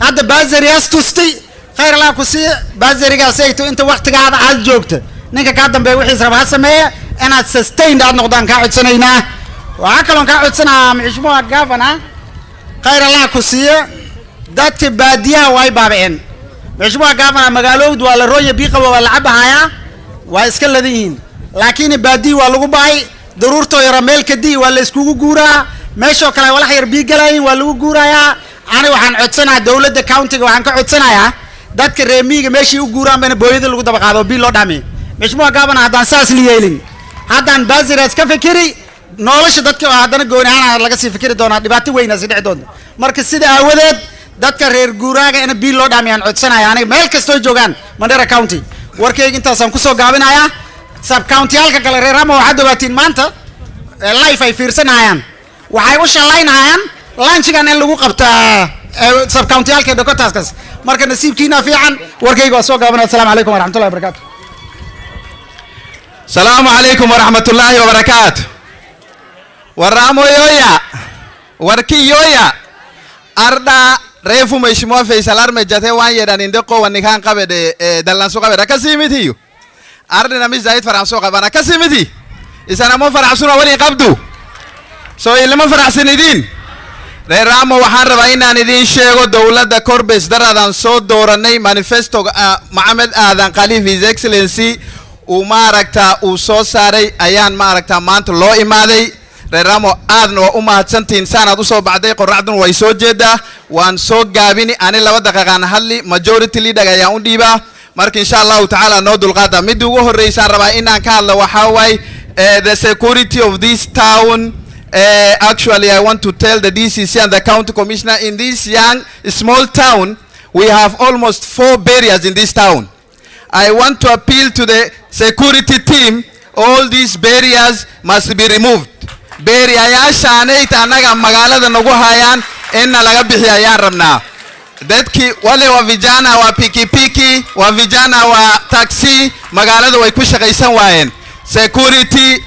هذا بازري أستوستي خير الله كسي بازري قاسيتو أنت وقت قاعد على جوكته نيجا قادم بيوحي سربها سمية أنا سستين دار نقدان قاعد سنينا وعكلون قاعد سنة مشموع قافنا خير الله كسي دات بادية واي بابين مشموع قافنا مقالود ولا روية بيقة ولا عبها يا واسكال الذين لكن بادي ولا قباي ضرورته يرميل كدي ولا اسكوكو جورا ماشوا كلا ولا حير بيجلاين ولا جورا يا أنا وحن عدسنا دولة الكاونتي وحن كعدسنا يا دات كريمي ماشي وجورا من بويد اللي قد بقى بيلو دامي مش مو قابنا هذا أساس ليالين هذا بازر كفكري نولش دات هذا نقول أنا لقى فكري دونا دبعتي وين نزيد عدون مركز سيد أولاد دات كرير جورا أنا بيلو دامي عن عدسنا يعني ملك استوي جوجان مدير كاونتي وركي أنت سامكسو قابنا يا سب كاونتي هالك كلا ريرام وحد وقتين مانتا لايف أي فيرسنا يان وحي وش اللاين هايان لاين شكان اللي وقبتا سب كاونتي هالك دكتور مركز نسيب كينا في عن وركي قاسو قابنا السلام عليكم ورحمة الله وبركاته. السلام عليكم ورحمة الله وبركاته. ورامو يويا وركي يويا أردا ريفو مشموع في سلار مجته وان يدان إندقو ونكان قبل دلنسو قبل كسيمتيو أردا نمي زايد فرنسو قبل كسيمتي إذا نمو فرنسونا ولي قبضو سو إلما فرنسين دين رامو وحان ربعينا ندين شيغو دولة كوربس درادان سو دوراني مانيفستو محمد آدان قليل His Excellency وماركتا وصو ساري أيان ماركتا مانت لو إمادي رامو آدن وأمهات سنتين سانة وصو بعدي قرعدن ويسو جدا وان سو قابيني أني لو دقاقان هالي majority leader ياون ديبا مارك إن شاء الله تعالى نودو الغادا مدوغو الرئيسان ربعينا كان لو حاوي the security of this town. Actually, I want to tell the DCC and the county commissioner in this young, small town, we have almost 4 barriers in this town. I want to appeal to the security team, all these barriers must be removed. Barrier ya shaanay taanaga magaalada nagu hayaan in laga bixiyaan rabnaa. Dadki wale wa vijana wa pikipiki, wa vijana wa taxi, magaalada way ku shaqaysan waayeen. Security,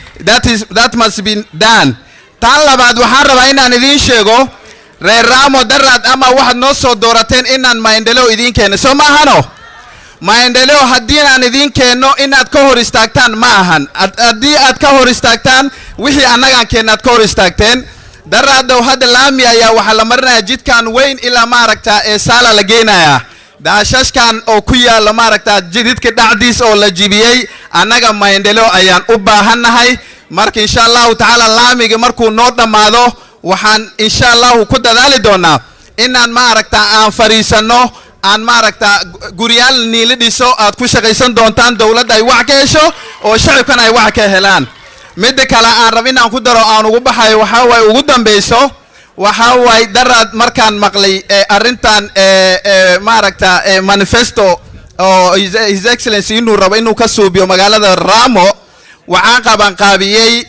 that must be done. tan labaad waxaan rabaa inaan idin sheego reer Raamo daraad ama waxaad noo soo doorateen inaan maendeleo idin keeno soo ma ahano maendeleo haddii aan idin keeno inaad ka hor istaagtaan ma ahan haddii aad ka hor istaagtaan wixii annagaan keenaad ka hor istaagteen daraaddow hadda laami ayaa waxaa la marinayaa jidkan weyn ilaa maaragtaa ee saala la geenayaa daashashkan oo ku yaala maaragtaa jididka dhacdiis oo la jibiyey annaga maendeleo ayaan u baahannahay marka insha Allah ta'ala laamiga markuu noo dhamaado waxaan insha Allah ku dadaali doonaa inaan maaragtaa aan fariisano aan maaragtaa guriyal niil dhiso aad ku shaqaysan doontaan dawladda ay wax ka hesho oo shacabkana ay wax ka helaan mid kale aan rab inaan ku daro aan ugu baxay waxa way ugu dambeeyso waxa way daraad markaan maqlay arintan maaragtaa manifesto oo His Excellency inuu rabo inuu ka suubiyo magaalada Raamo waxaan qaban qaabiyay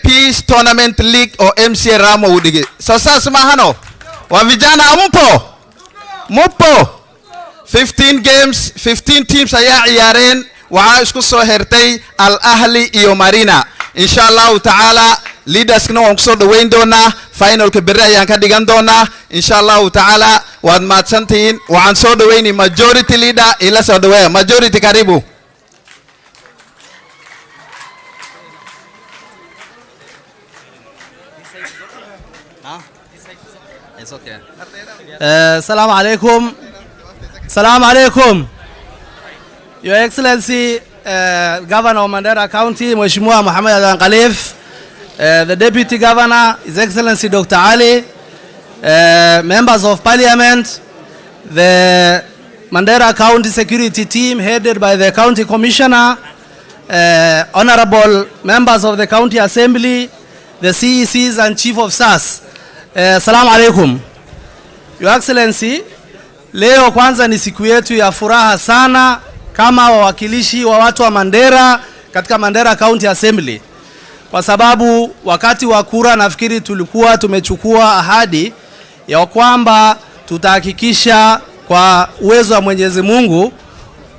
Peace Tournament League oo MC Raamo u dhigay soo saas ma ahano waa vijana mupo 15 games 15 teams ayaa ciyaareen waxa isku soo hertay Al Ahli iyo Marina insha Allah ta'ala leaderskna waan ku soo dhaweyn doonaa finalka berri ayaan ka dhigan doonaa insha Allah ta'ala waad maadsantiin waxaan soo dhaweynay majority leader ila soo dhaweeya majority karibu It's okay. Assalamu alaikum. Assalamu alaikum. Your Excellency, Governor of Mandera County, Mheshimiwa Mohamed Adan Khalif, the Deputy Governor, His Excellency Dr. Ali, members of Parliament, the Mandera County Security Team headed by the County Commissioner, honorable members of the County Assembly, the CECs and Chief of SAS. Assalamu alaikum. Your Excellency, leo kwanza ni siku yetu ya furaha sana kama wawakilishi wa watu wa Mandera katika Mandera County Assembly. Kwa sababu wakati wa kura nafikiri tulikuwa tumechukua ahadi ya kwamba tutahakikisha kwa uwezo wa Mwenyezi Mungu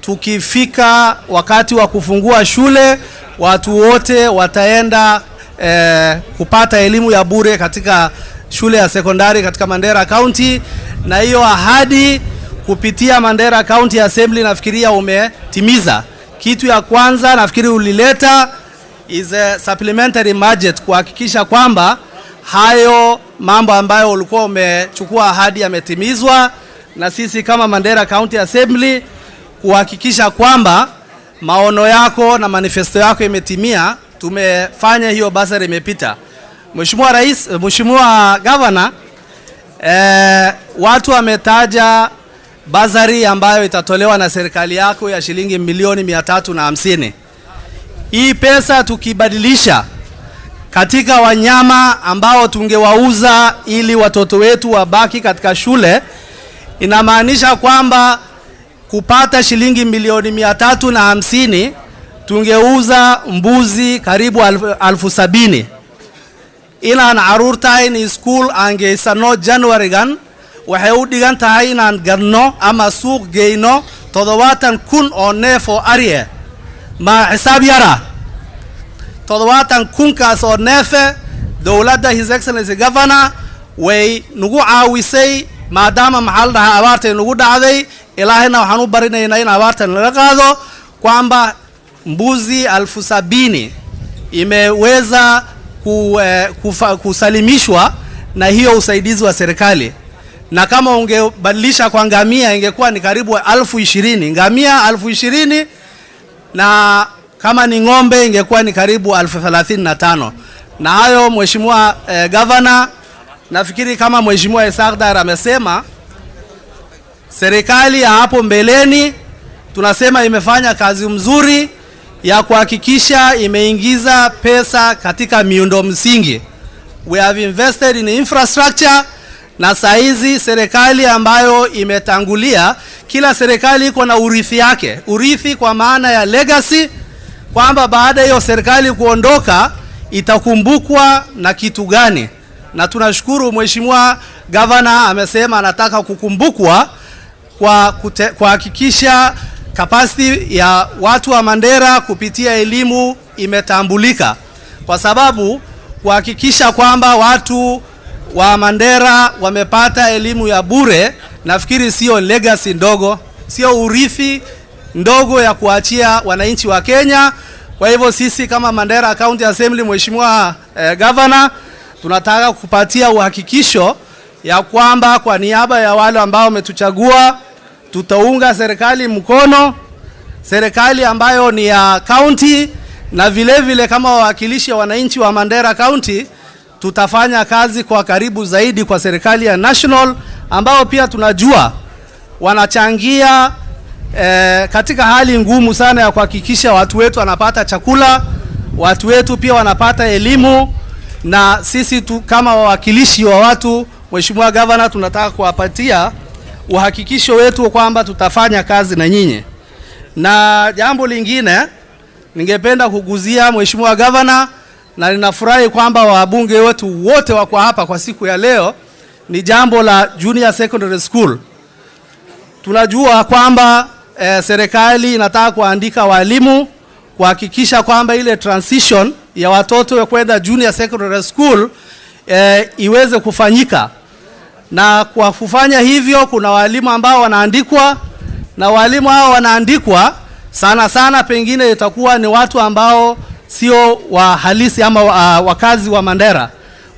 tukifika wakati wa kufungua shule watu wote wataenda kupata elimu ya bure katika shule ya sekondari katika Mandera County, na hiyo ahadi kupitia Mandera County Assembly nafikiria umetimiza. Kitu ya kwanza nafikiri ulileta is a supplementary budget kuhakikisha kwamba hayo mambo ambayo ulikuwa umechukua ahadi yametimizwa, na sisi kama Mandera County Assembly kuhakikisha kwamba maono yako na manifesto yako imetimia. Tumefanya hiyo, bursary imepita. Mheshimiwa Rais, Mheshimiwa Governor, watu wametaja bursary ambayo itatolewa na serikali yako ya shilingi milioni 350. Hii pesa tukibadilisha katika wanyama ambao tungewauza ili watoto wetu wabaki katika shule, inamaanisha kwamba kupata shilingi milioni 350 tungeuza mbuzi karibu 70,000. Inaan caruurtayni school aan geysano January gan waxay u dhigan tahay inaan gadno ama suuq geyno 70,000 oo neef oo ari ma xisaab yara 70,000 kaas oo neef dawladda His Excellency Governor way nagu caawisay maadaama maxal dhaha abaartay nagu dhacday. Ilaahayna waxaan u barinaynaa in abaartan laga qaado, kwamba mbuzi 70,000 imeweza kusalimishwa na hiyo usaidizi wa serikali. Na kama ungebadilisha kwa ngamia ingekuwa ni karibu 20,000 ngamia 20,000, na kama ni ng'ombe ingekuwa ni karibu 35,000. Na hayo Mheshimiwa Governor, nafikiri kama Mheshimiwa Isagdar amesema, serikali ya hapo mbeleni tunasema imefanya kazi mzuri ya kuhakikisha imeingiza pesa katika miundo msingi. We have invested in infrastructure, na saizi serikali ambayo imetangulia, kila serikali iko na urithi yake. Urithi kwa maana ya legacy, kwamba baada hiyo serikali kuondoka itakumbukwa na kitu gani. Na tunashukuru Mheshimiwa Governor amesema anataka kukumbukwa kwa kuhakikisha capacity ya watu wa Mandera kupitia elimu imetambulika, kwa sababu kuhakikisha kwamba watu wa Mandera wamepata elimu ya bure, nafikiri sio legacy ndogo, sio urithi ndogo ya kuachia wananchi wa Kenya. Kwa hivyo sisi kama Mandera County Assembly, Mheshimiwa Governor, tunataka kupatia uhakikisho ya kwamba kwa niaba ya wale ambao wametuchagua tutaunga serikali mkono, serikali ambayo ni ya county, na vile vile kama wawakilishi wa wananchi wa Mandera County tutafanya kazi kwa karibu zaidi kwa serikali ya national, ambao pia tunajua wanachangia katika hali ngumu sana ya kuhakikisha watu wetu wanapata chakula, watu wetu pia wanapata elimu. Na sisi kama wawakilishi wa watu, Mheshimiwa Governor, tunataka kuwapatia uhakikisho wetu kwamba tutafanya kazi na nyinyi. Na jambo lingine ningependa kuguzia Mheshimiwa Governor, na ninafurahi kwamba wabunge wetu wote wako hapa kwa siku ya leo, ni jambo la Junior Secondary School. Tunajua kwamba serikali inataka kuandika walimu kuhakikisha kwamba ile transition ya watoto kwenda Junior Secondary School iweze kufanyika. Na kwa kufanya hivyo kuna walimu ambao wanaandikwa, na walimu hao wanaandikwa sana sana pengine itakuwa ni watu ambao sio wa halisi ama wakazi wa Mandera.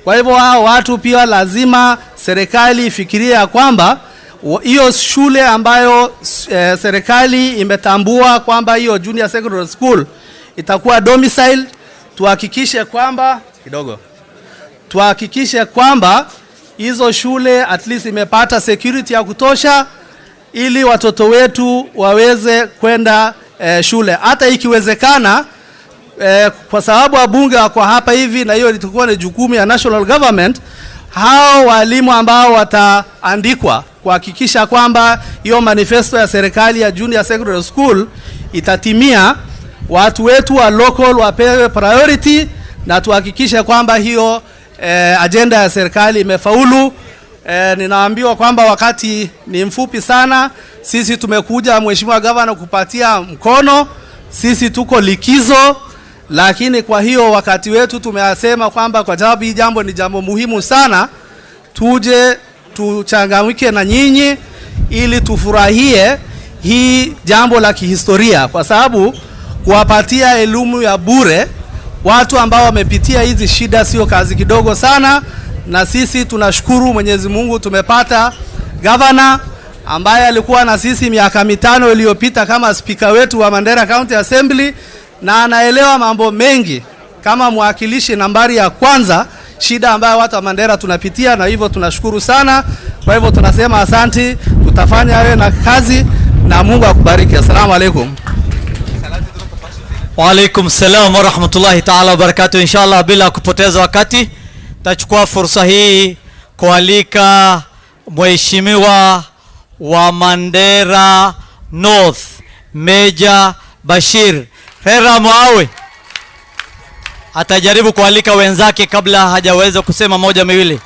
Kwa hivyo hao watu pia lazima serikali ifikirie kwamba hiyo shule ambayo serikali imetambua kwamba hiyo Junior Secondary School itakuwa domicile, tuhakikishe kwamba hizo shule at least imepata security ya kutosha ili watoto wetu waweze kwenda shule. Hata ikiwezekana, kwa sababu wabunge wako hapa hivi na hiyo itakuwa ni jukumu ya national government, hao walimu ambao wataandikwa kuhakikisha kwamba hiyo manifesto ya serikali ya Junior Secondary School itatimia, watu wetu wa local wapewe priority, na tuhakikishe kwamba hiyo agenda ya serikali imefaulu. Ninaambiwa kwamba wakati ni mfupi sana. Sisi tumekuja Mheshimiwa Governor kupatia mkono, sisi tuko likizo, lakini kwa hiyo wakati wetu tumesema kwamba kwa sababu hii jambo ni jambo muhimu sana, tuje tuchangamike na nyinyi ili tufurahie hii jambo la kihistoria, kwa sababu kuwapatia elimu ya bure watu ambao wamepitia hizi shida sio kazi kidogo sana. Na sisi tunashukuru Mwenyezi Mungu tumepata governor ambaye alikuwa na sisi miaka 5 iliyopita kama speaker wetu wa Mandera County Assembly, na anaelewa mambo mengi kama mwakilishi nambari ya kwanza shida ambayo watu wa Mandera tunapitia, na hivyo tunashukuru sana. Kwa hivyo tunasema asante, tutafanya wewe na kazi na Mungu akubariki. Assalamu alaikum. Wa alaikum salam wa rahmatullahi ta'ala wa barakatuh. Inshallah bila kupoteza wakati tachukua fursa hii kualika Mheshimiwa wa Mandera North Meja Bashir Hera Mwawe. Atajaribu kualika wenzake kabla hajaweza kusema moja miwili.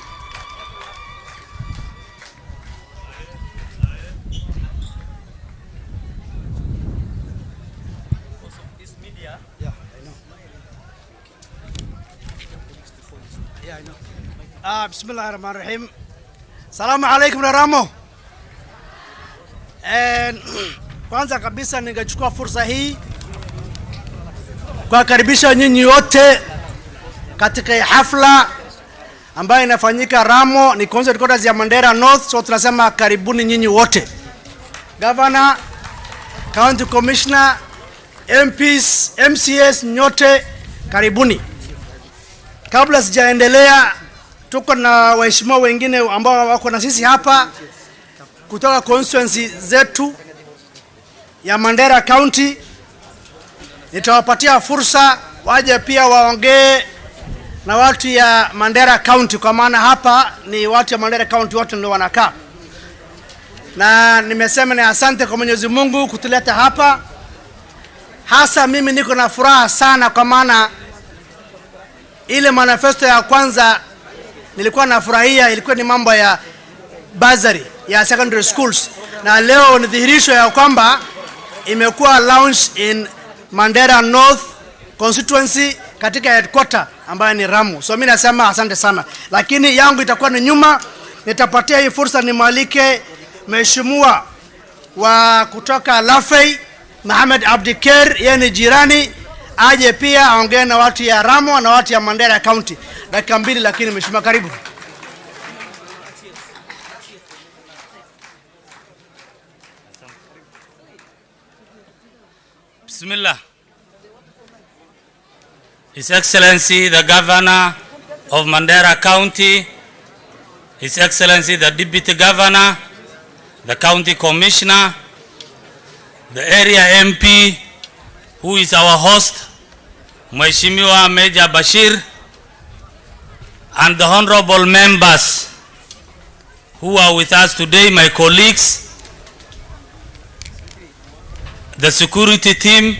Bismillahirrahmanirrahim. Salamu alaikum na Ramo. Kwanza kabisa ningechukua fursa hii kuwakaribisha nyinyi wote katika hafla ambayo inafanyika Ramo. Ni concert headquarters ya Mandera North, so tunasema karibuni nyinyi wote. Governor, County Commissioner, MPs, MCS, nyote karibuni. Kabla sijaendelea, tuko na waheshimiwa wengine ambao wako na sisi hapa kutoka constituency zetu ya Mandera County. Nitawapatia fursa waje pia waongee na watu ya Mandera County, kwa maana hapa ni watu ya Mandera County wote ndio wanakaa. Na nimesema ni asante kwa Mwenyezi Mungu kutuleta hapa. Hasa mimi niko na furaha sana kwa maana ile manifesto ya kwanza nilikuwa nafurahia ilikuwa ni mambo ya bursary ya secondary schools, na leo ni dhihirisho ya kwamba imekuwa launch in Mandera North constituency katika headquarter ambayo ni Ramu. So mimi nasema asante sana, lakini yangu itakuwa ni nyuma. Nitapatia hii fursa nimwalike mheshimiwa wa kutoka Lafey Mohamed Abdikair, yeye ni jirani, aje pia aongee na watu ya Ramo na watu ya Mandera County dakika 2. Lakini mheshimiwa, karibu. Bismillah. His Excellency the Governor of Mandera County, His Excellency the Deputy Governor, the County Commissioner, the Area MP who is our host, Mheshimiwa Meja Bashir, and the honorable members who are with us today, my colleagues, the security team,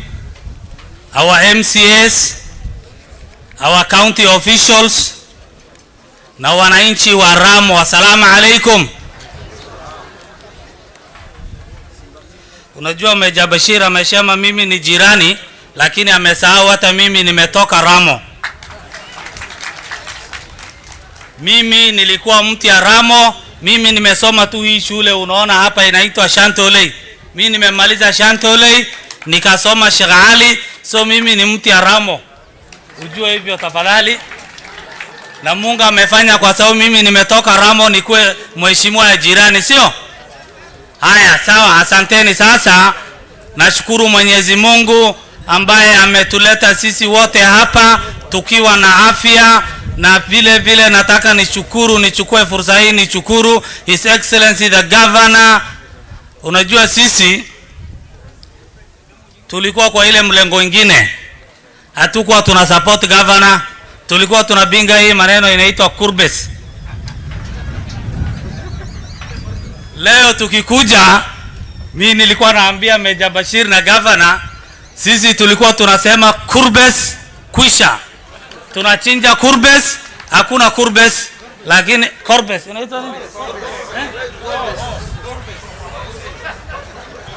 our MCS, our county officials, na wananchi wa Ramo, assalamu alaikum. Unajua Meja Bashir amesema mimi ni jirani, lakini amesahau hata mimi nimetoka Ramo. Mimi nilikuwa mtu ya Ramo, mimi nimesoma tu hii shule unaona hapa inaitwa Shantolei. Mimi nimemaliza Shantolei nikasoma Sheikh Ali, so mimi ni mtu ya Ramo. Ujue hivyo tafadhali. Na Mungu amefanya kwa sababu mimi nimetoka Ramo nikuwe mheshimiwa ya jirani, sio? Haya, sawa, asanteni. Sasa nashukuru Mwenyezi Mungu ambaye ametuleta sisi wote hapa tukiwa na afya, na vile vile nataka nichukue fursa hii nishukuru His Excellency the Governor. Unajua sisi tulikuwa kwa ile mlengo ingine, hatukuwa tuna support governor, tulikuwa tunabinga hii maneno inaitwa kurbes. Leo tukikuja, mimi nilikuwa naambia Meja Bashir na governor, sisi tulikuwa tunasema kurbes kwisha, tunachinja kurbes, hakuna kurbes, lakini kurbes inaitwa nini?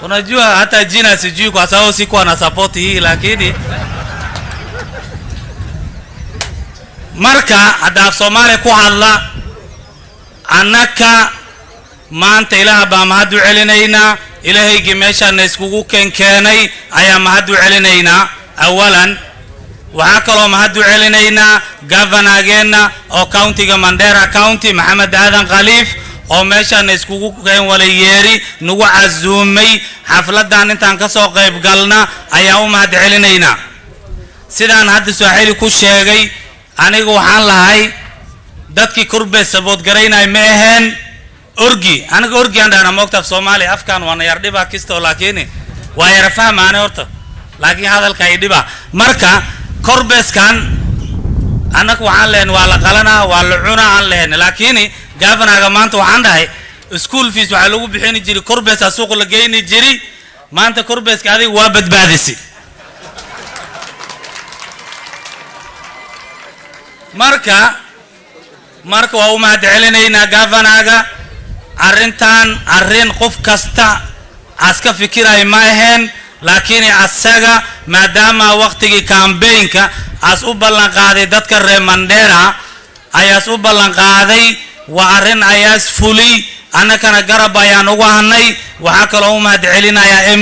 Unajua hata jina sijui kwa sababu sikuwa na support hii, lakini marka hada Somali ku hadla annaka maanta ilaah baa mahad u celinaynaa ilaahaygi meeshaana iskugu keenay ayaa mahad u celinaynaa awalan waxaa kaloo mahad u celinaynaa governorgeena oo countiga Mandera County Maxamed Aadan Khaliif oo meeshaana iskugu keen wala yeeri nagu casuumay xafladan intaan ka soo qayb galna ayaa u mahad celinaynaa sidaan hadda Swahili ku sheegay anigu waxaan lahay dadkii kurbe sabood garaynay ma ahayn orgi aniga orgi aan dhana moogta Soomaali afkaan waan yar dhiba kisto laakiin waa yar fahmaan horta laakiin hadalka ay dhiba marka korbeskan anagu waxaan leen waa la qalana waa la cuna aan leen laakiin governorga maanta waxaan dhahay school fees waxa lagu bixin jiray korbes suuq la geeyni jiray maanta korbeska adiga waa badbaadisi marka waa u mahad celinaynaa governorga arrin qof kasta aska fikiray ma ahayn laakiin asaga maadaama waqtigii campaignka as u ballan qaaday dadka reer Mandera ayaas u ballan qaaday waa arrin ayaas fulay annakana garab ayaan ugu hanay waxa kale oo mahad celinayaa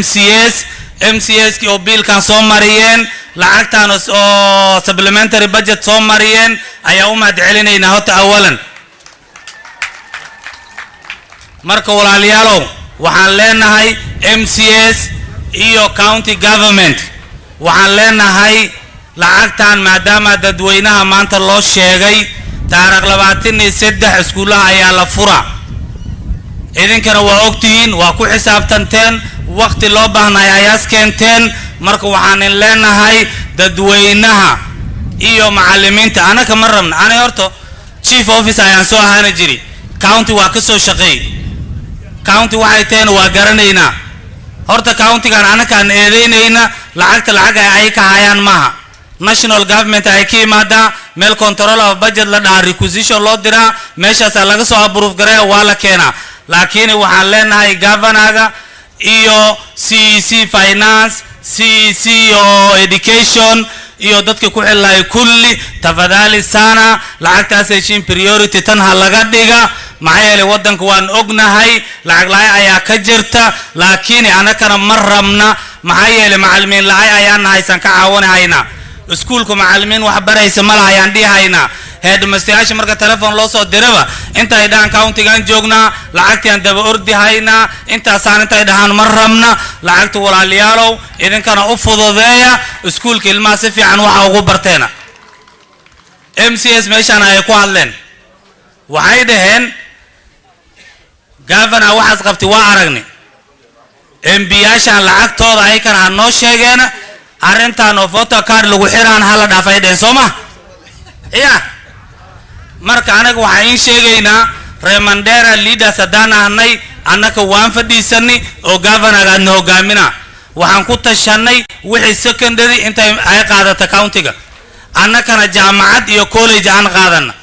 MCS ki oo biilkan soo mariyeen lacagtaan oo supplementary budget soo mariyeen ayaa u mahad celinaynaa hota awalan marka walaalayaalow waxaan leenahay MCS iyo county government waxaan leenahay lacagtaan maadaama dadweynaha maanta loo sheegay taariikh 23 iskuulaha ayaa la fura idinkana waa ogtihiin waa ku xisaabtanteen waqti loo baahnay ayaas keenteen marka waxaan leenahay dadweynaha iyo macallimiinta anaka ma rabna ana horto chief officer ayaan soo ahaan jiray county waa ka soo shaqeey county waxay teen waa garanaynaa horta county-gan anakaan eedeynayna lacag ay ka hayaan maaha national government ay ka yimaada meel control of budget la dhaha requisition loo diraa meeshaas laga soo approve gareeya waa la keenaa laakiin waxaan leenahay governorga iyo CEC finance CEC education iyo dadka ku xilay kulli tafadali sana lacagtaas ay priority tan ha laga dhiga maxaa yeelay wadanka waan ognahay lacag laay ayaa ka jirta laakiin anakana ma rabna maxaa yeelay macallimiin laay ayaan haysan ka caawinayna iskuulku macallimiin wax baraysa ma lahayaan dhihayna headmaster marka telephone loo soo diraba inta ay dhaan county-gan joognaa lacagtaan daba ordi hayna intaasaan inta ay dhahaan ma rabna lacagta walaalayaalow idinkana u fududeeya iskuulka ilmaha si fiican waxa ugu barteena MCS meeshaan ay ku hadleen waxay dhaheen governor waxaas qabtay waa aragni MB-yaashaan lacagtooda ay kana noo sheegeen arrintan oo photo card lagu xiraan hala dhaafay dheen Soomaa marka anaga waxaan sheegaynaa reer Mandera leaders hadaan ahnay annaka waan fadhiisanay oo governorga noo hogaamina waxaan ku tashanay wixii secondary inta ay qaadata county-ga annakana jaamacad iyo college aan qaadana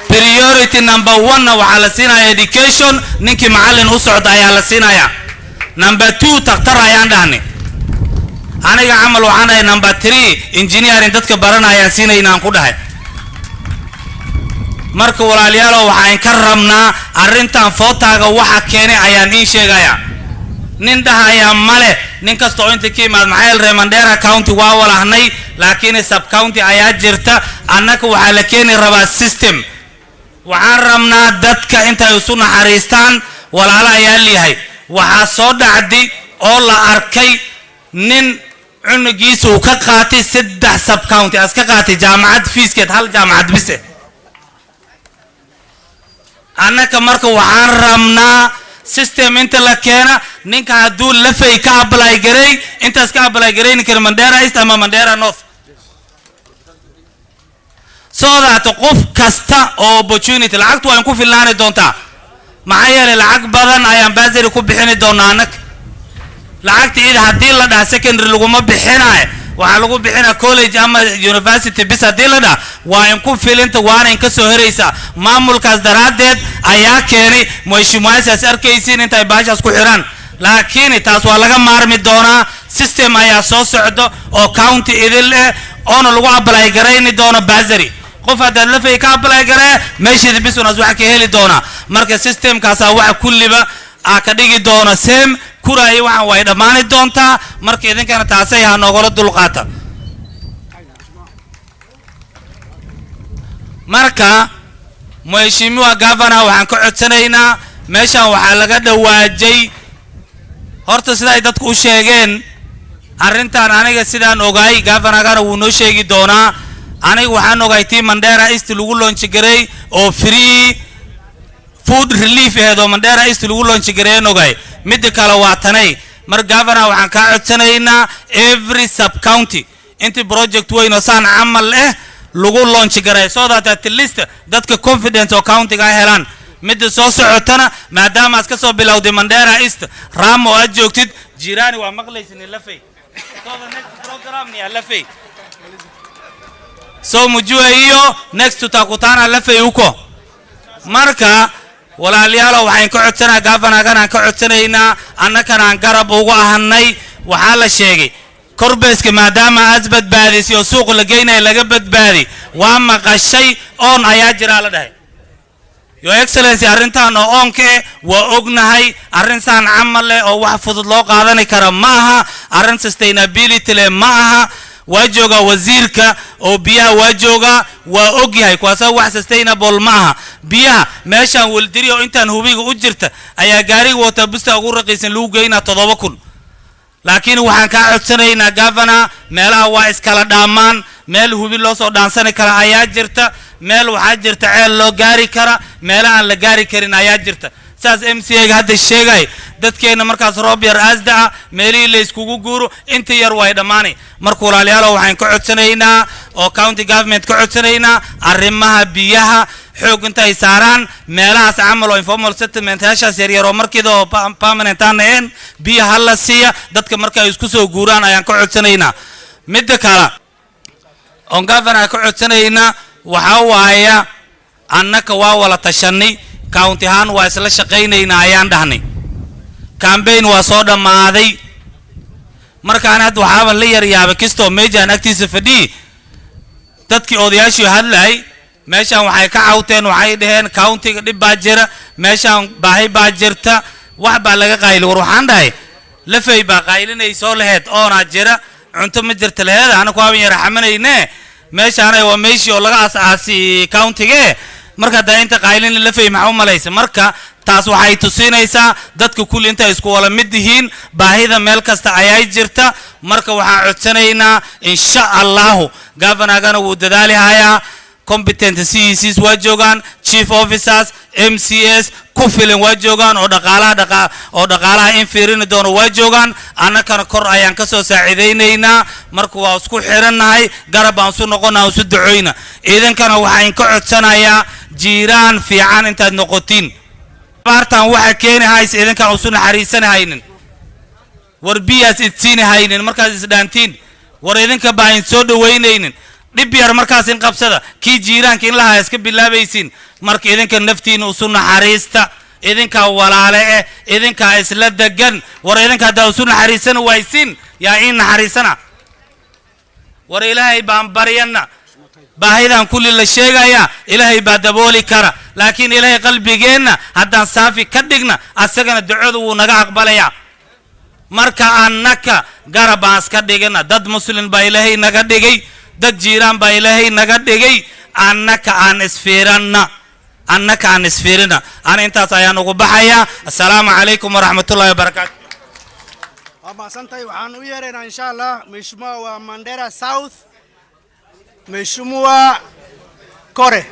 priority number 1 waxa la siinaya education ninkii macallin u socda ayaa la siinaya number 2 taqtar ayaan dhahnay aniga amal waxaan ahay number 3 engineering dadka baranayaan siinayna ku dhahay marka walaalayaal waxaan ka rabnaa arrintan footaga waxa keenay ayaan in sheegaya nin dhahaya male nin kasto inta ka imaad maxay reer Mandera County waa walahnay laakiin sub county ayaa jirta annaka waxa la keenay rabaa system waxaan rabnaa dadka inta ay isu naxariistaan walaala ayaa leeyahay waxa soo dhacday oo la arkay nin cunugiisa uu ka qaatay 3 sub county aska qaatay jaamacad feeskeed hal jaamacad bise annaka marka waxaan rabnaa system inta la keena ninka haduu la fay ka apply garay intaas ka apply garay ninka Mandera East ama Mandera North so that qof kasta oo opportunity lacagtu waan ku filaanay doontaa maxaa yeelay lacag badan ayaan Bursary ku bixin doonaa annaka lacagta ida hadii la dhaha secondary laguma bixinaay waxa lagu bixina college ama university bis hadii la dhaha waa in ku filinta waana in ka soo hereysa maamulkaas daraadeed ayaa keenay mashmuucaas arkaysiin inta ay baashaas ku xiraan laakiin taas waa laga maarmi doonaa system ayaa soo socdo oo county idil oo lagu apply garayni doono Bursary qof hadaad lafay ka apply garee meesheeda bis unaas waxa ka heli doona marka systemkaasa waxa kulliba ka dhigi doona same kuraay waxaan way dhamaani doontaa marka idinkana taasay ha noogala dulqaata marka mheshimiwa governor waxaan ka codsanaynaa meeshan waxa laga dhawaajay horta sida ay dadku u sheegeen arrintan aniga sidaan ogaay governorgana wuu noo sheegi doonaa aniga waxaan ogaay tii Mandera East lagu launch garay oo free food relief eedo Mandera East lagu launch garay ogaay mid kale waa tanay mar governor waxaan ka codsanaynaa every sub county inta project weyn oo saan amal lagu launch garay so that at least dadka confidence oo county ga helaan mid soo socotana maadaama aska soo bilowday Mandera East Ramo aad joogtid jirani waa maqlaysin lafay so the next program ni lafay so mujua hiyo next tutakutana lafay huko marka walaaliyaal waxaan ka codsanaa governorgana ka codsanaynaa annakana aan garab ugu ahanay waxa la sheegay korbeeska maadaama aad badbaadisay oo suuq la geynay laga badbaadi waa maqashay on ayaa jira la dhahay Your Excellency arrintan oo onke waa ognahay arrintan amal oo wax fudud loo qaadan karo maaha arrin sustainability le maaha wajoga wasiirka oo biyaha wajoga waa ogyahay kuwaasa wax sustainable maaha biyaha meeshan waldiri oo intaan hubiga u jirta ayaa gaariga wata busta ugu raqiisan lagu geynaa 7,000 laakiin waxaan ka codsanaynaa governor meelaha waa iskala dhaamaan meel hubi loo soo dhaansan kara ayaa jirta meel waxa jirta ceel loo gaari kara meelaha aan la gaari karin ayaa jirta saas MCA ga hadda sheegay dadkeena markaas roob yar asda meelii la iskugu guuro inta yar way dhamaanay markuu walaalayaal waxaan ka codsanaynaa oo county government ka codsanaynaa arrimaha biyaha xoog inta ay saaraan meelahaas amal oo informal settlement heshaas yar yar oo markiido permanent aan biyaha la siiya dadka marka ay isku soo guuraan ayaan ka codsanaynaa mid kale on governor ka codsanaynaa waxa waaya annaka waa wala tashanay county han waa isla shaqeynayna ayaan dhahnay campaign waa soo dhamaaday markaan had waxa la yar yaabay kisto meejan agtiisa fadhi dadkii odayaashii hadlay meeshan waxay ka cawteen waxay dhaheen county-ga dib baa jira meeshan baahi baa jirta wax baa laga qayli war waxaan dhahay lafay baa qaylinay soo laheed oona jira cunto ma jirta laheed anagu waan yar xamanayne meeshan ay waa meeshii oo laga asaasi county-ga marka daayinta qaylin lafay maxaa u malaysa marka taas waxay tusinaysaa dadka kulli inta isku wala mid yihiin baahida meel kasta ayay jirta marka waxaan codsanaynaa insha Allah governorgana wuu dadaali hayaa competent CECs waa joogaan chief officers MCS ku filan waa joogaan oo dhaqaalaha in fiirin doono waa joogaan annakana kor ayaan ka soo saaciideynaynaa marka waa isku xirannahay garab aan soo noqonaa soo duceyna iidankana waxaan ka codsanayaa jiiraan fiican intaad noqotiin baartan waxa keenahays iidanka u soo naxariisanahaynin war biyaas idsiinahaynin markaas isdhaantiin war iidanka baahin soo dhaweynaynin dib yar markaas in qabsada ki jiiraanka in laha iska bilaabaysin marka idinka naftiina u soo naxariista idinka walaale idinka isla dagan war idinka daa u soo naxariisan waysin yaa in naxariisana war ilaahay baan baryana baahidan kulli la sheegaya ilaahay baa dabooli kara laakiin ilaahay qalbigeena haddaan saafi ka dhigna asagana ducadu wuu naga aqbalaya marka annaka garabaan iska dhigana dad muslim baa ilaahay naga dhigay dad jiiraan baa ilaahay naga dhigay annaka aan isfiirana ana intaas ayaan ugu baxaya assalaamu calaykum waraxmatullaahi wabarakaatu Asante waxaan u yeeraynaa insha Allah Mheshimiwa wa Mandera South Mheshimiwa Kore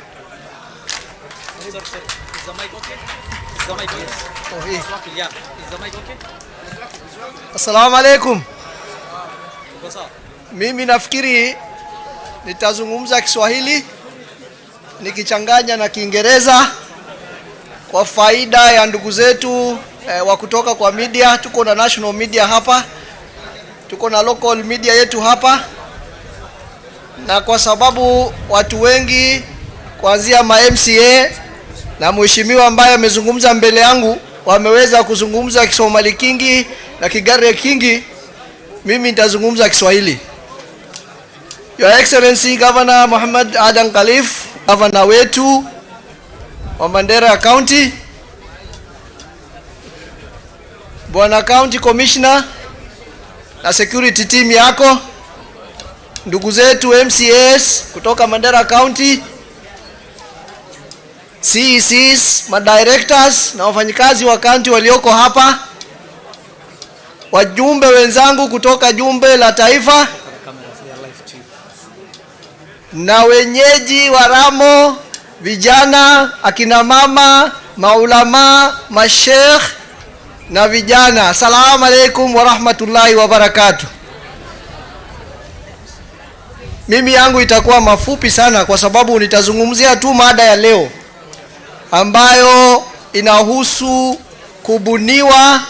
Assalamu alaikum. Mimi nafikiri nitazungumza Kiswahili nikichanganya na Kiingereza kwa faida ya ndugu zetu wa kutoka kwa media. Tuko na national media hapa, tuko na local media yetu hapa, na kwa sababu watu wengi kuanzia ma MCA na mheshimiwa ambaye amezungumza mbele yangu wameweza kuzungumza Kisomali kingi na Kigare kingi, mimi nitazungumza Kiswahili. Your Excellency Governor Muhammad Adan Khalif, Governor wetu wa Mandera County, Bwana County Commissioner na security team yako, ndugu zetu MCAs kutoka Mandera County, CECs, madirectors na wafanyikazi wa county walioko hapa, wajumbe wenzangu kutoka jumbe la taifa na wenyeji wa Ramo, vijana, akina mama, maulama, mashekh na vijana. Assalamu alaikum wa rahmatullahi wa barakatuh. Mimi yangu itakuwa mafupi sana kwa sababu nitazungumzia tu mada ya leo ambayo inahusu kubuniwa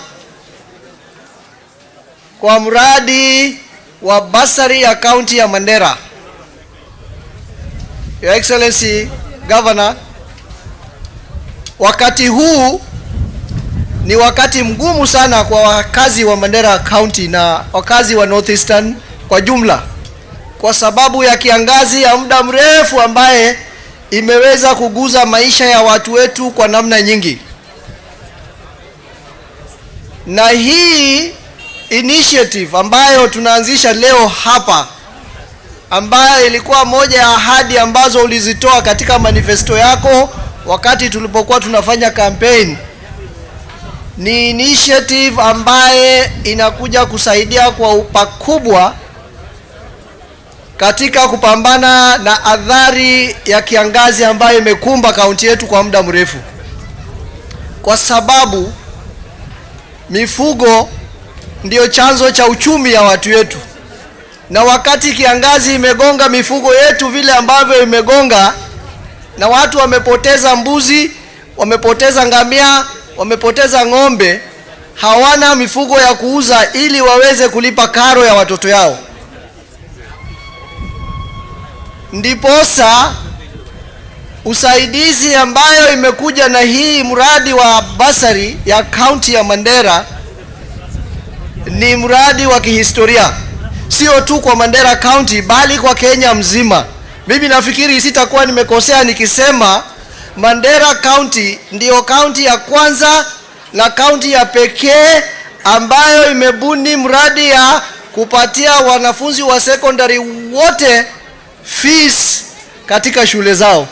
kwa mradi wa Bursary ya kaunti ya Mandera. Your Excellency Governor, wakati huu ni wakati mgumu sana kwa wakazi wa Mandera County na wakazi wa Northeastern kwa jumla, kwa sababu ya kiangazi ya muda mrefu ambaye imeweza kuguza maisha ya watu wetu kwa namna nyingi. Na hii initiative ambayo tunaanzisha leo hapa, ambayo ilikuwa moja ya ahadi ambazo ulizitoa katika manifesto yako wakati tulipokuwa tunafanya campaign, ni initiative ambaye inakuja kusaidia kwa pakubwa katika kupambana na adhari ya kiangazi ambayo imekumba kaunti yetu kwa muda mrefu, kwa sababu mifugo ndio chanzo cha uchumi ya watu wetu. Na wakati kiangazi imegonga mifugo yetu vile ambavyo imegonga, na watu wamepoteza mbuzi, wamepoteza ngamia, wamepoteza ng'ombe, hawana mifugo ya kuuza ili waweze kulipa karo ya watoto yao. Ndiposa usaidizi ambayo imekuja na hii mradi wa Bursary ya kaunti ya Mandera ni mradi wa kihistoria, sio tu kwa Mandera County bali kwa Kenya mzima. Mimi nafikiri sitakuwa nimekosea nikisema Mandera County ndiyo kaunti ya kwanza na kaunti ya pekee ambayo imebuni mradi ya kupatia wanafunzi wa secondary wote fees katika shule zao.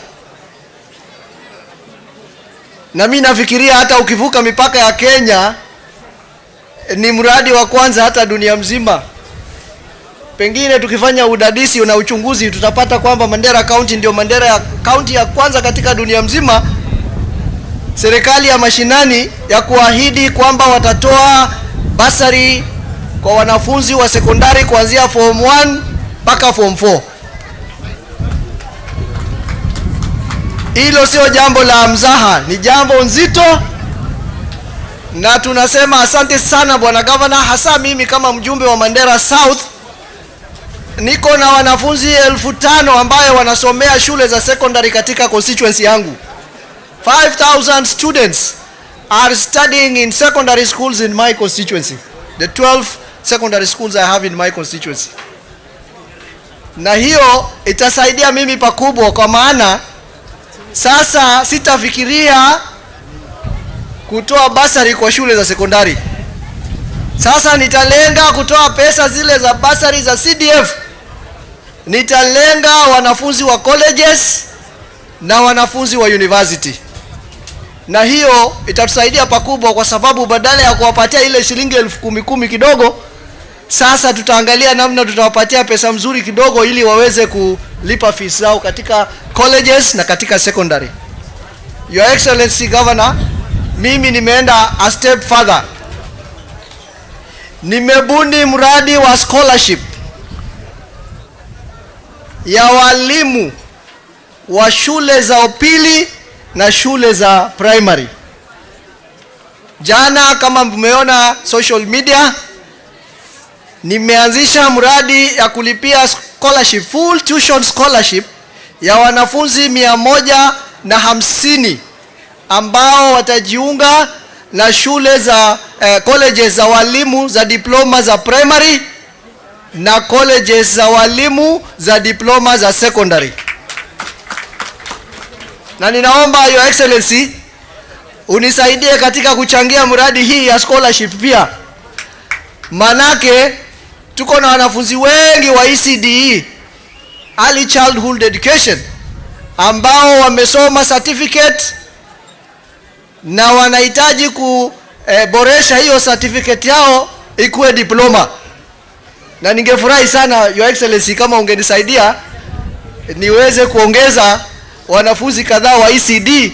Na mimi nafikiria hata ukivuka mipaka ya Kenya ni mradi wa kwanza hata dunia mzima. Pengine tukifanya udadisi na uchunguzi tutapata kwamba Mandera County ndio kaunti ya kwanza katika dunia mzima serikali ya mashinani ya kuahidi kwamba watatoa bursary kwa wanafunzi wa sekondari kuanzia form 1 mpaka form 4. Hilo sio jambo la mzaha, ni jambo nzito, na tunasema asante sana Bwana Governor. Hasa mimi kama mjumbe wa Mandera South niko na wanafunzi 5,000 ambayo wanasomea shule za secondary katika constituency yangu. 5,000 students are studying in secondary schools in my constituency, the 12 secondary schools I have in my constituency. Na hiyo itasaidia mimi pakubwa, kwa maana sasa sitafikiria kutoa bursary kwa shule za sekondari. Sasa nitalenga kutoa pesa zile za bursary za CDF, nitalenga wanafunzi wa colleges na wanafunzi wa university. Na hiyo itatusaidia pakubwa, kwa sababu badala ya kuwapatia ile shilingi 10,000 kidogo, sasa tutaangalia namna tutawapatia pesa mzuri kidogo ili waweze kulipa fees zao katika colleges na katika secondary. Your Excellency Governor, mimi nimeenda a step further. Nimebuni mradi wa scholarship ya walimu wa shule za upili na shule za primary. Jana kama mmeona social media, nimeanzisha mradi ya kulipia scholarship, full tuition scholarship ya wanafunzi 150 ambao watajiunga na shule za colleges za walimu za diploma za primary na colleges za walimu za diploma za secondary. Na ninaomba Your Excellency unisaidie katika kuchangia mradi hii ya scholarship pia. Manake tuko na wanafunzi wengi wa ECDE, Early Childhood Education, ambao wamesoma certificate na wanahitaji kuboresha hiyo certificate yao ikuwe diploma. Na ningefurahi sana Your Excellency kama ungenisaidia niweze kuongeza wanafunzi kadhaa wa ECD,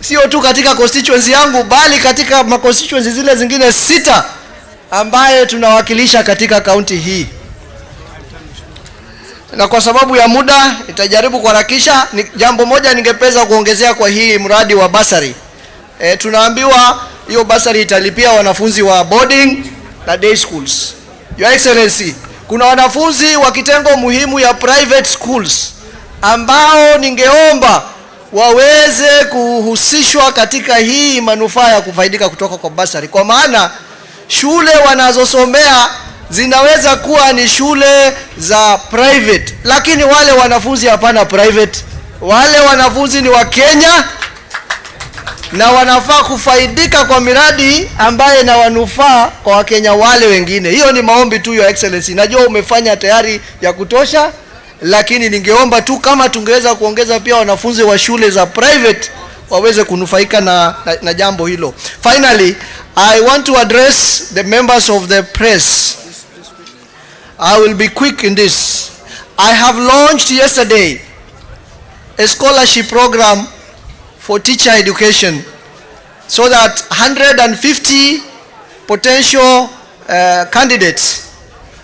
sio tu katika constituency yangu bali katika constituency zile zingine 6 ambaye tunawakilisha katika kaunti hii. Na kwa sababu ya muda nitajaribu kuharakisha. Jambo moja ningependa kuongezea kwa hii mradi wa bursary. Tunaambiwa hiyo bursary italipia wanafunzi wa boarding na day schools. Your Excellency, kuna wanafunzi wa kitengo muhimu ya private schools ambao ningeomba waweze kuhusishwa katika hii manufaa ya kufaidika kutoka kwa bursary, kwa maana shule wanazosomea zinaweza kuwa ni shule za private, lakini wale wanafunzi hapana private. Wale wanafunzi ni wa Kenya na wanafaa kufaidika kwa miradi ambaye na wanufaa kwa Wakenya wale wengine. Hiyo ni maombi tu Your Excellency. Najua umefanya tayari ya kutosha, lakini ningeomba tu kama tungeweza kuongeza pia wanafunzi wa shule za private waweze kunufaika na jambo hilo. Finally, I want to address the members of the press. I will be quick in this. I have launched yesterday a scholarship program for teacher education so that 150 potential candidates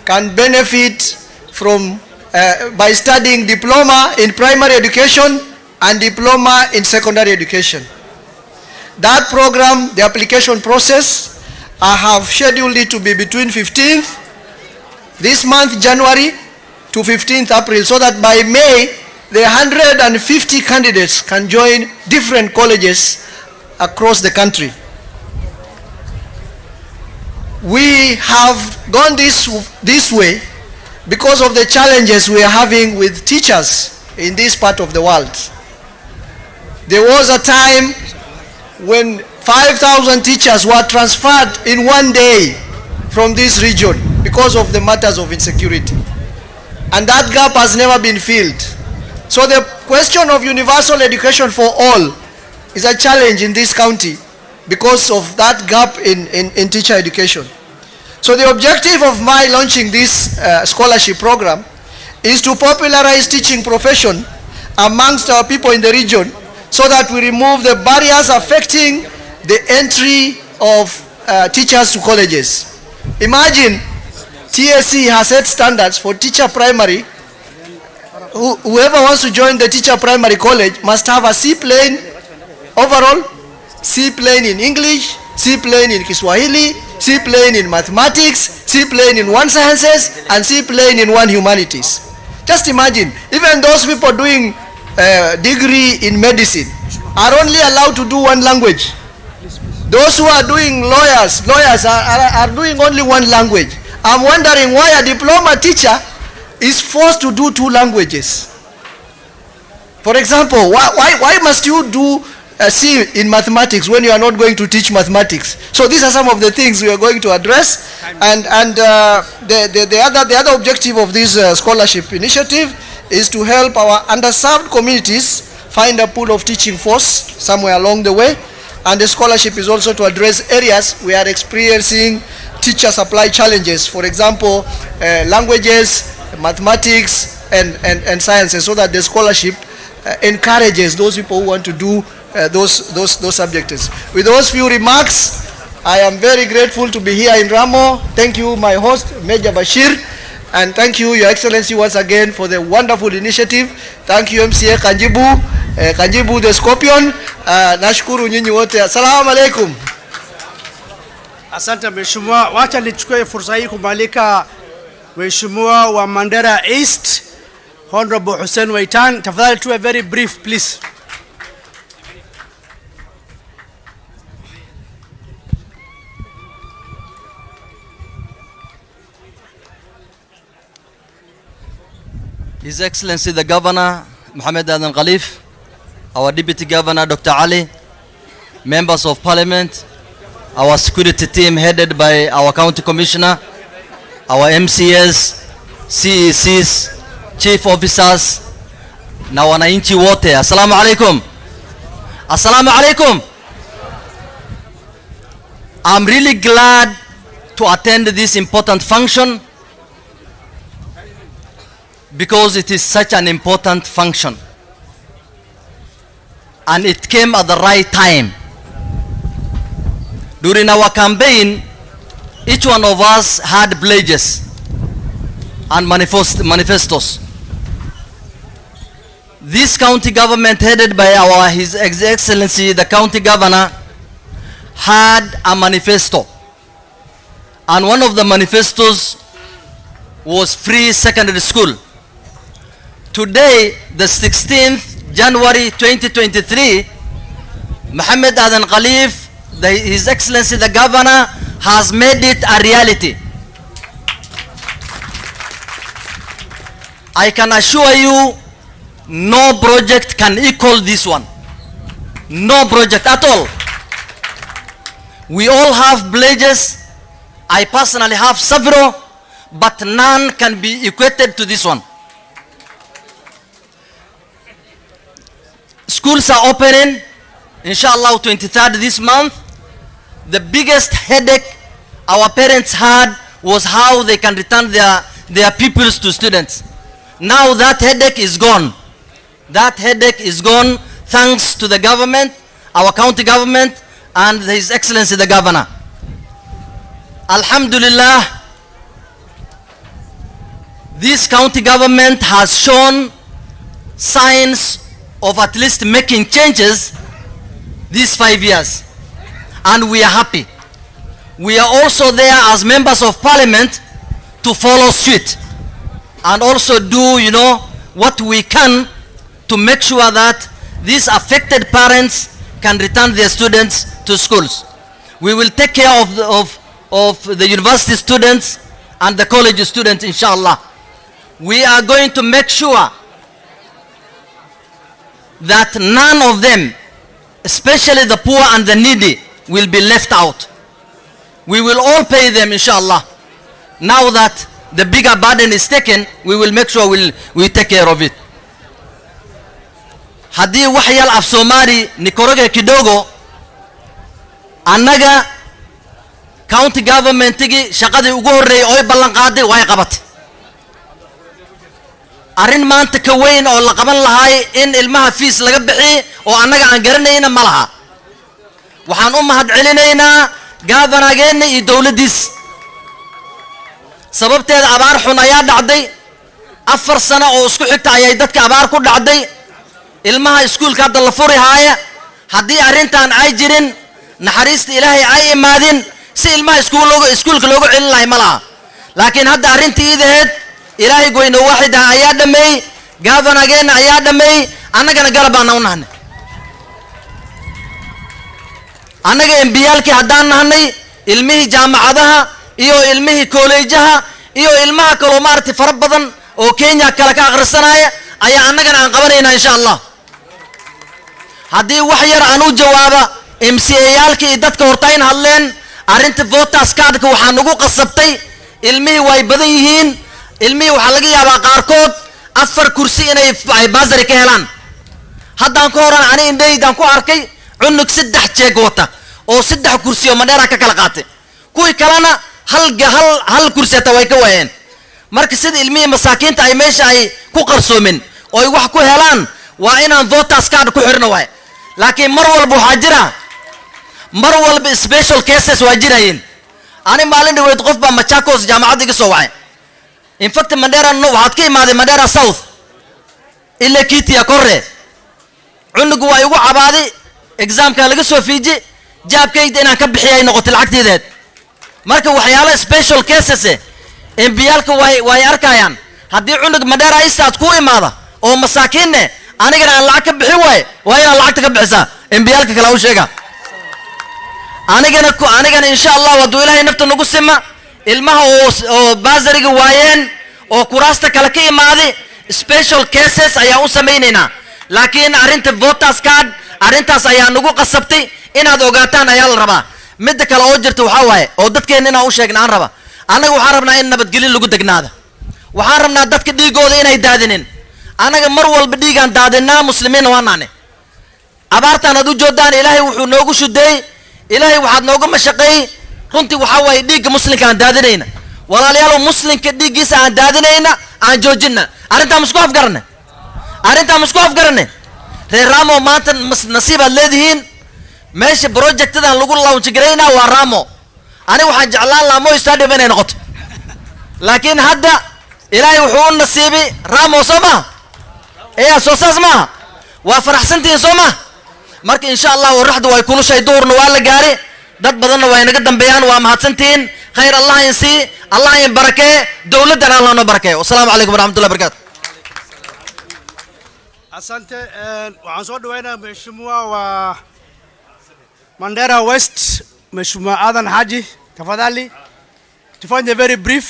can benefit from by studying diploma in primary education and diploma in secondary education. That program, the application process, I have scheduled it to be between 15th this month, January, to 15th April, so that by May, the 150 candidates can join different colleges across the country. We have gone this way because of the challenges we are having with teachers in this part of the world. There was a time when 5,000 teachers were transferred in one day from this region because of the matters of insecurity. And that gap has never been filled. So the question of universal education for all is a challenge in this county because of that gap in teacher education. So the objective of my launching this scholarship program is to popularize teaching profession amongst our people in the region so that we remove the barriers affecting the entry of teachers to colleges. Imagine TSC has set standards for teacher primary. Whoever wants to join the teacher primary college must have a C plane overall, C plane in English, C plane in Kiswahili, C plane in mathematics, C plane in one sciences, and C plane in one humanities. Just imagine, even those people doing degree in medicine are only allowed to do one language. Those who are doing lawyers are doing only one language. I'm wondering why a diploma teacher is forced to do 2 languages. For example, why must you do C in mathematics when you are not going to teach mathematics? So these are some of the things we are going to address. And the other objective of this scholarship initiative is to help our underserved communities find a pool of teaching force somewhere along the way. And the scholarship is also to address areas we are experiencing teacher supply challenges. For example, languages, mathematics, and sciences, so that the scholarship encourages those people who want to do those subjects. With those few remarks, I am very grateful to be here in Ramo. Thank you, my host, Major Bashir, and thank you, Your Excellency, once again for the wonderful initiative. Thank you, MCA Kanjibu the Scorpion. Nashukuru nyinyi wote. Assalamu alaikum. Asante Mheshimiwa, wacha nichukue fursa hii kumwalika Mheshimiwa wa Mandera East, Honorable Hussein Waitan. Tafadhali tuwe very brief, please. His Excellency the Governor, Mohammed Adan Khalif, our Deputy Governor, Dr. Ali, Members of Parliament, our security team headed by our County Commissioner, our MCS, CECs, Chief Officers, na wananchi wote. Assalamu alaikum. Assalamu alaikum. I'm really glad to attend this important function because it is such an important function. And it came at the right time. During our campaign, each one of us had pledges and manifestos. This county government headed by His Excellency the County Governor had a manifesto. And one of the manifestos was free secondary school. Today, the 16th January 2023, Mohammed Adan Khalif, His Excellency the Governor, has made it a reality. I can assure you, no project can equal this one. No project at all. We all have pledges. I personally have several, but none can be equated to this one. Schools are opening, inshallah, 23rd this month. The biggest headache our parents had was how they can return their pupils to students. Now that headache is gone. That headache is gone thanks to the government, our county government, and His Excellency the Governor. Alhamdulillah, this county government has shown signs of at least making changes these 5 years, and we are happy. We are also there as members of parliament to follow suit and also do, what we can to make sure that these affected parents can return their students to schools. We will take care of the university students and the college students, inshallah. We are going to make sure that none of them, especially the poor and the needy, will be left out. We will all pay them, inshallah. Now that the bigger burden is taken, we will make sure we take care of it. Haddii wax yal af Soomaali nikoroge kidogo, annaga county government-igi shaqadii ugu horreeyay oo ay ballan qaaday way qabatay. Arrin maanta ka weyn oo la qaban lahay in ilmaha fees laga bixiyo oo annaga aan garanayna ma laha. Waxaan u mahad celinaynaa governageena iyo dawladdiis. Sababteeda abaar xun ayaa dhacday. 4 sano oo isku xigta ayay dadka abaar ku dhacday. Ilmaha iskuulka hadda la furi haaya. Haddii arrintan ay jirin, naxariista Ilaahay ay imaadin, si ilmaha iskuulka loogu celin lahay ma laha. Laakiin hadda arrintii ideed Ilaahay goyno waaxida ayaa dhameey, governageena ayaa dhameey, annagana garab aan u nahnay. Annaga embiyalki haddaan nahnay, ilmihii jaamacadaha iyo ilmihii kolleejaha iyo ilmaha kale oo maartay fara badan oo Kenya kala ka akhrisanaya ayaa annagana aan qabanaynaa inshallah. Haddii wax yar aan u jawaaba MCA-yaalkii dadka hortayn hadleen, arrinta voters card-ka waxaan ugu qasabtay ilmihii way badan yihiin. Ilmihii waxaa laga yaabaa qaarkood 4 kursi inay Bursary ka helaan. Haddaan ka horan ani indhaydaan ku arkay cunug 3 jeeg wata oo 3 kursi oo Mandera ka kala qaatay. Kuwii kalena hal kursi ata way ka waayeen. Marka sida ilmihii masaakiinta ay meesha ay ku qarsoomin oo ay wax ku helaan waa inaan voters card ku xirno waay. Laakiin mar walba waxaa jira special cases waa jirayeen. Ani maalin dhaweyd qof baa Machakos jaamacad iga soo wacay. In fact, Mandera waxaad ka imaaday Mandera South ilaa Kitia Korre. Cunugu waa igu cabaaday examka laga soo fiiji jaabkayda inaan ka bixiyay noqotay lacagteedeed. Marka waxyaalo special cases embiyalka way arkayaan. Haddii cunug Mandera isaad ku imaada oo masaakiinne anigana aan lacag ka bixin waa inaan lacagta ka bixisaa embiyalka kala u sheega. Anigana inshallah wadu Ilaahay nafta nagu sima ilmaha oo Bursary-ga waayeen oo kuraasta kala ka imaaday special cases ayaan u samaynaynaa laakiin arrinta voters card arrintaas ayaa nagu qasabtay inaad ogaataan ayaa la rabaa midda kale oo jirta waxaa waaye oo dadkeena inaan u sheegna aan raba annaga waxaan rabnaa in nabadgelyo lagu degnaado waxaan rabnaa dadka dhiigooda inay daadinin annaga mar walba dhiigaan daadinaa muslimiinna waa naane abaartaan aad u joodaan ilaahay wuxuu noogu shudeeyey ilaahay waxaad nooga mashaqeeyey runtii waxaa waaye dhiigga muslimka aan daadinayna walaalayaal muslimka dhiiggiisa aan daadinayna aan joojina arrintaa masku afgarane reer Ramo maanta nasiibaad leedihiin meesha projectadan lagu launch gareynaa waa Ramo aniga waxaan jeclaan lahaa Moi Stadium inay noqoto laakiin hadda ilaahay wuxuu u nasiibay Ramo soma soo saas maaha waa faraxsantiin soma marka insha Allah waraxdu way kulushay duurna waa la gaari dad badanna way naga dambeeyaan waa mahadsantiin khayr Allah insi Allah in barake dawladana Allah no barake wasalaamu calaykum warahmatullahi wabarakatuh asante waxaan soo dhaweynaa mheshimiwa wa Mandera West Mheshimiwa Adan Haji tafadhali tufanye very brief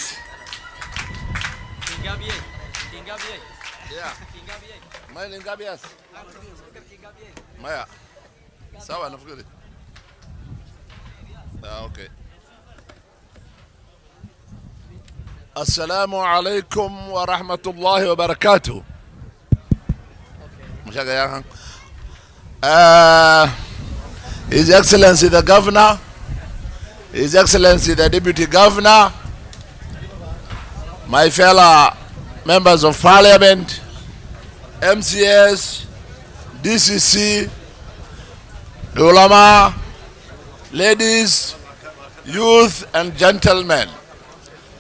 Maya. Sawa nafikiri. Okay. Assalamu alaikum wa rahmatullahi wa barakatuh. His Excellency the Governor, His Excellency the Deputy Governor, my fellow members of Parliament, MCS, DCC, ulama, ladies, youth and gentlemen.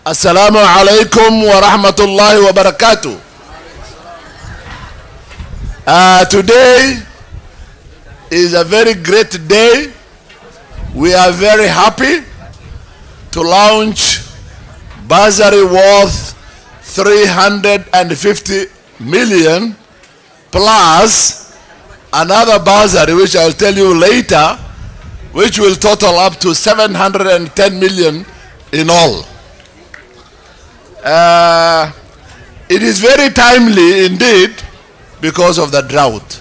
Assalamu alaikum wa rahmatullahi wa barakatuh. Today is a very great day. We are very happy to launch bursary worth 350 million plus another bursary which I'll tell you later, which will total up to 710 million in all. It is very timely indeed because of the drought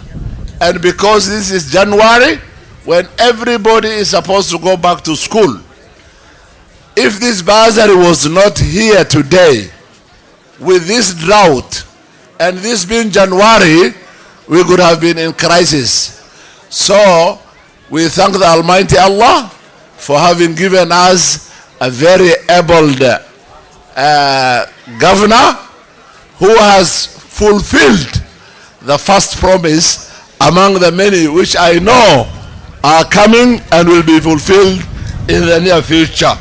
and because this is January when everybody is supposed to go back to school. If this bursary was not here today with this drought and this being January, we could have been in crisis. So we thank the Almighty Allah for having given us a very able governor who has fulfilled the first promise among the many which I know are coming and will be fulfilled in the near future.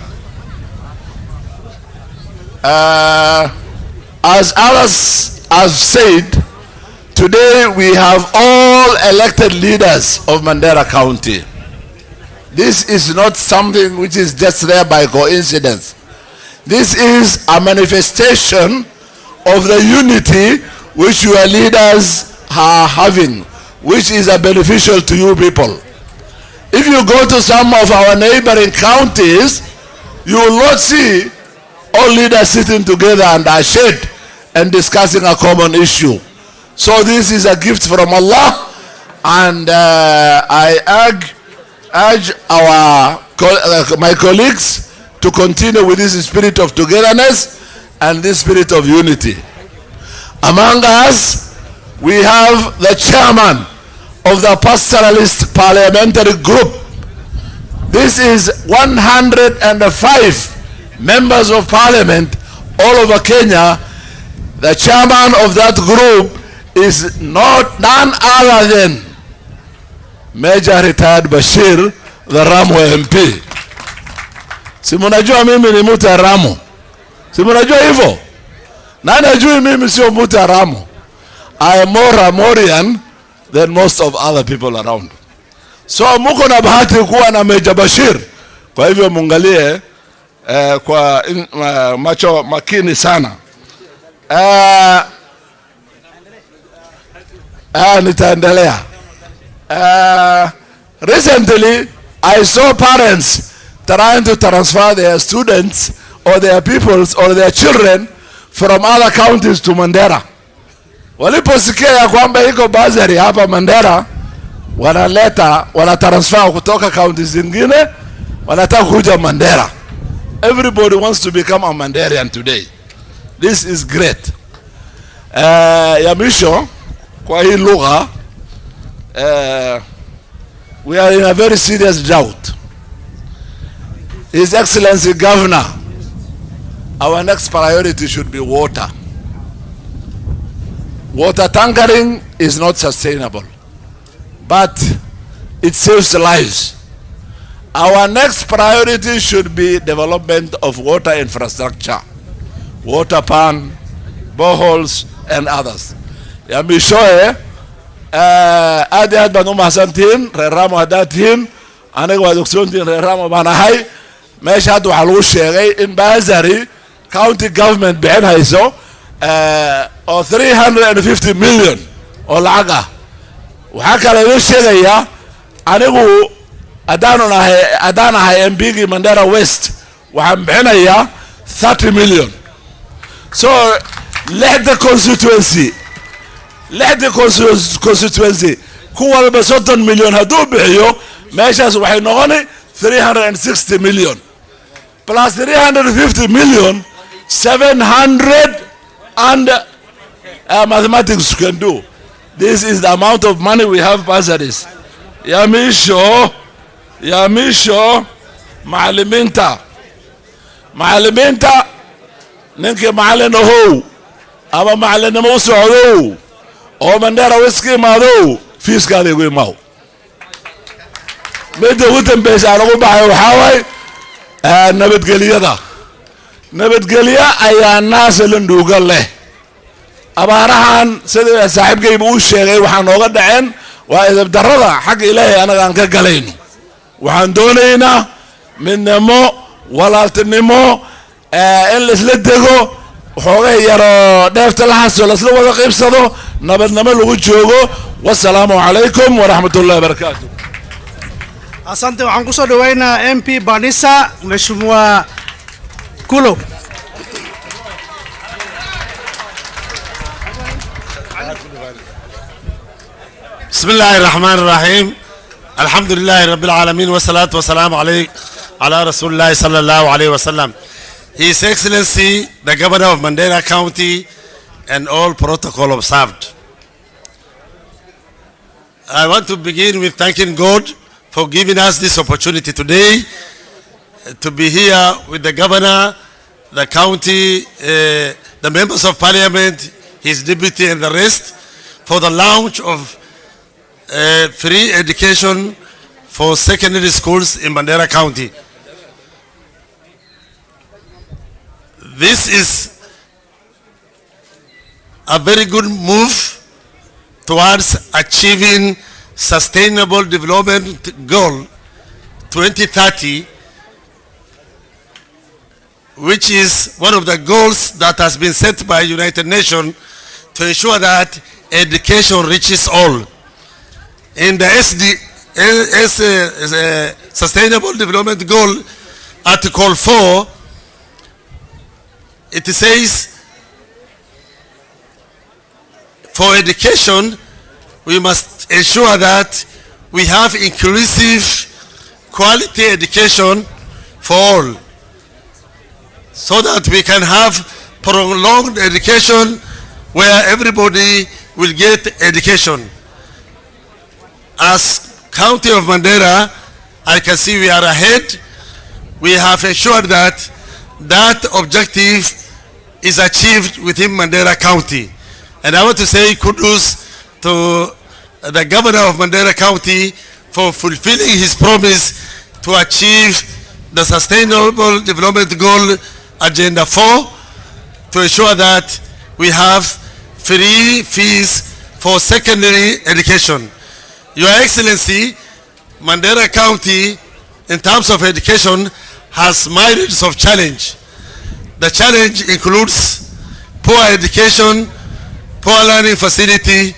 As others have said, today we have all elected leaders of Mandera County. This is not something which is just there by coincidence. This is a manifestation of the unity which your leaders are having, which is beneficial to you people. If you go to some of our neighboring counties, you will not see all leaders sitting together and are shared and discussing a common issue. So this is a gift from Allah, and I urge my colleagues to continue with this spirit of togetherness and this spirit of unity. Among us, we have the chairman of the pastoralist parliamentary group. This is 105 members of parliament all over Kenya. The chairman of that group is none other than Major Retired Bashir, the Ramo MP. Si munajua mimi ni mtu Ramo? Si munajua hivyo? Nani ajui mimi sio mtu Ramo? I am more Ramorian than most of other people around. So muko na bahati kuwa na Major Bashir. Kwa hivyo mungalie kwa macho makini sana. Nitaendelea. Recently, I saw parents trying to transfer their students or their peoples or their children from other counties to Mandera. Waliposikia ya kwamba iko bursary hapa Mandera, wanatransfer kutoka county zingine, wanataka kuja Mandera. Everybody wants to become a Manderian today. This is great. Ya mwisho kwa hii lugha, we are in a very serious drought. His Excellency Governor, our next priority should be water. Water tankering is not sustainable, but it saves lives. Our next priority should be development of water infrastructure, water pan, boreholes, and others. Ya mishoe, aad baan u mahadsantihiin reer Ramo haddaad tihiin, aniga waad ogsoontihiin reer Ramo baan ahay. Meesha hadda waxaa lagu sheegay in Bursary county government bixin hayso oo 350 million oo lacag ah. Waxaa kale loo sheegayaa anigu haddaan ahay MPgii Mandera West waxaan bixinayaa 30 million. So let the constituency ku walba 30 million hadduu bixiyo, meeshaas waxay noqoni 360 million plus 350 million, 700, and mathematics can do. This is the amount of money we have bursaries. Ya misho macalimiinta ninkii macalin ahow ama macalinimo u socdow oo Mandera West ka imaadow, fiiskaada igu imaaw. Midda ugu dambaysa aan ugu baxay waxaa waay nabadgelyo ayaa naasalan dhuuga leh. Abaarahan sida saaxiibkayba uu sheegay waxaa nooga dhaceen waa idabdarrada xagga Ilaahay anaga aan ka galayno. Waxaan doonaynaa midnimo, walaaltinimo, in laisla dego, xoogay yaro dheefta la xaso laisla wada qaybsado, nabadnimo lagu joogo. Wassalaamu calaykum waraxmatullaahi wabarakaatuh. Asante, waxaan kusoo dhaweynaa MP Banisa, Mheshimiwa Kulo. بسم الله الرحمن الرحيم. الحمد لله رب العالمين والصلاة والسلام على رسول الله صلى الله عليه وسلم. His Excellency, the Governor of Mandera County, and all protocol observed. I want to begin with thanking God for giving us this opportunity today to be here with the Governor, the county, the members of Parliament, his deputy, and the rest for the launch of free education for secondary schools in Mandera County. This is a very good move towards achieving Sustainable Development Goal 2030, which is one of the goals that has been set by United Nations to ensure that education reaches all. In the Sustainable Development Goal, Article 4, it says, for education, we must ensure that we have inclusive, quality education for all, so that we can have prolonged education where everybody will get education. As County of Mandera, I can see we are ahead. We have ensured that that objective is achieved within Mandera County. And I want to say kudos to the Governor of Mandera County for fulfilling his promise to achieve the Sustainable Development Goal Agenda 4, to ensure that we have free fees for secondary education. Your Excellency, Mandera County, in terms of education, has myriads of challenge. The challenge includes poor education, poor learning facility,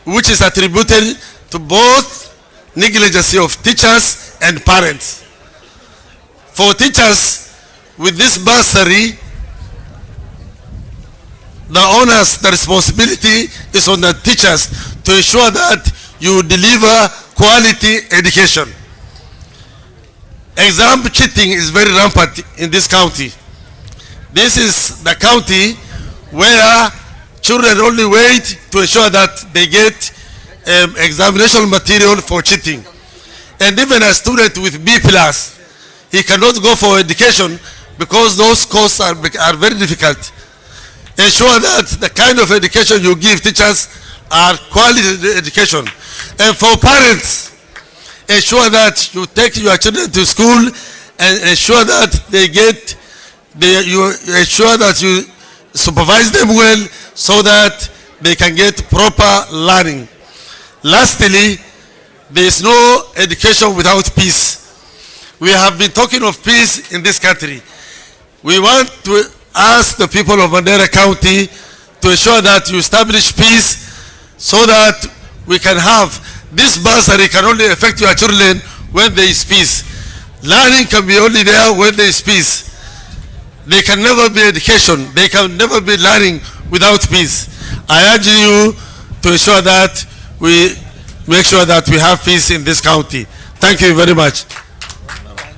which is attributed to both negligence of teachers and parents. For teachers, with this bursary, the onus, the responsibility is on the teachers to ensure that you deliver quality education. Exam cheating is very rampant in this county. This is the county where children only wait to ensure that they get examination material for cheating. And even a student with B+, he cannot go for education because those courses are very difficult. Ensure that the kind of education you give teachers are quality education. And for parents, ensure that you take your children to school and ensure that they get, you ensure that you supervise them well so that they can get proper learning. Lastly, there is no education without peace. We have been talking of peace in this country. We want to ask the people of Mandera County to ensure that you establish peace so that we can have this bursary can only affect your children when there is peace. Learning can be only there when there is peace. There can never be education. There can never be learning without peace. I urge you to ensure that we make sure that we have peace in this county. Thank you very much.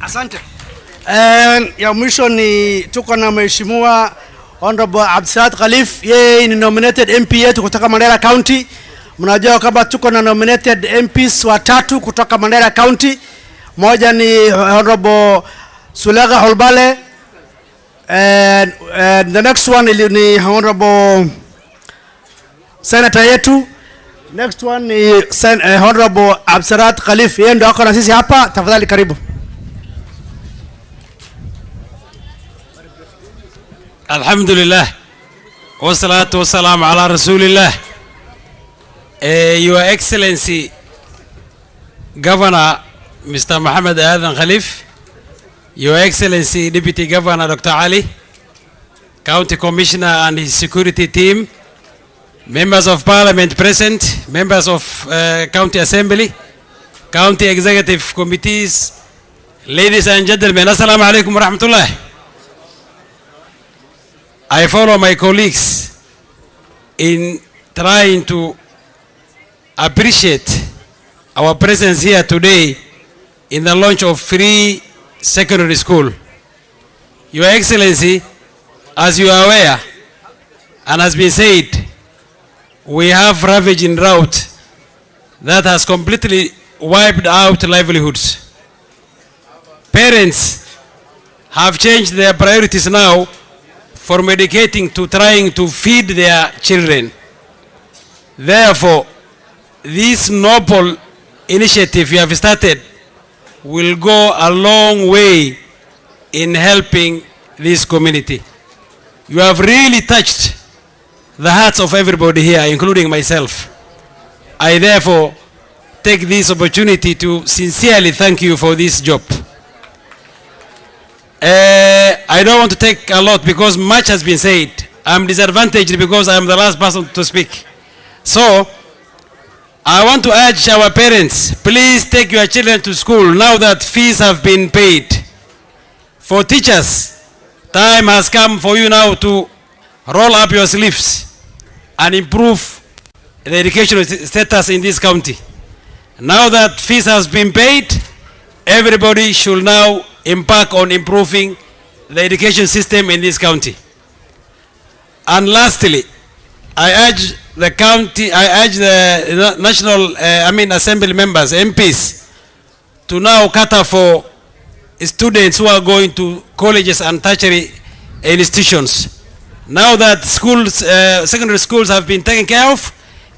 Asante. Ya mwisho ni tuko na Mheshimiwa Honorable Sh350 Khalif, yeye ni nominated MP yetu kutoka Mandera County. Mnajua kama tuko na nominated MPs watatu kutoka Mandera County. Moja ni Honorable Sulega Holbale, and the next one ni Honorable Senator yetu. Next one ni Honorable Sh350 Khalif. Yeye ndio ako na sisi hapa. Tafadhali karibu. Alhamdulillah. Wassalatu wassalamu ala Rasulillah. Your Excellency Governor Mr. Mohammed Adan Khalif, Your Excellency Deputy Governor Dr. Ali, County Commissioner and his security team, Members of Parliament present, Members of County Assembly, County Executive Committees, ladies and gentlemen, Assalamu alaikum wa rahmatullah. I follow my colleagues in trying to appreciate our presence here today in the launch of free secondary school. Your Excellency, as you are aware, and has been said, we have ravaging drought that has completely wiped out livelihoods. Parents have changed their priorities now from educating to trying to feed their children. Therefore, this noble initiative you have started will go a long way in helping this community. You have really touched the hearts of everybody here, including myself. I therefore take this opportunity to sincerely thank you for this job. I don't want to take a lot because much has been said. I'm disadvantaged because I'm the last person to speak. So, I want to urge our parents, please take your children to school now that fees have been paid. For teachers, time has come for you now to roll up your sleeves and improve the educational status in this county. Now that fees has been paid, everybody should now embark on improving the education system in this county. And lastly, I urge the county, I urge the national, assembly members, MPs, to now cater for students who are going to colleges and tertiary institutions. Now that schools, secondary schools have been taken care of,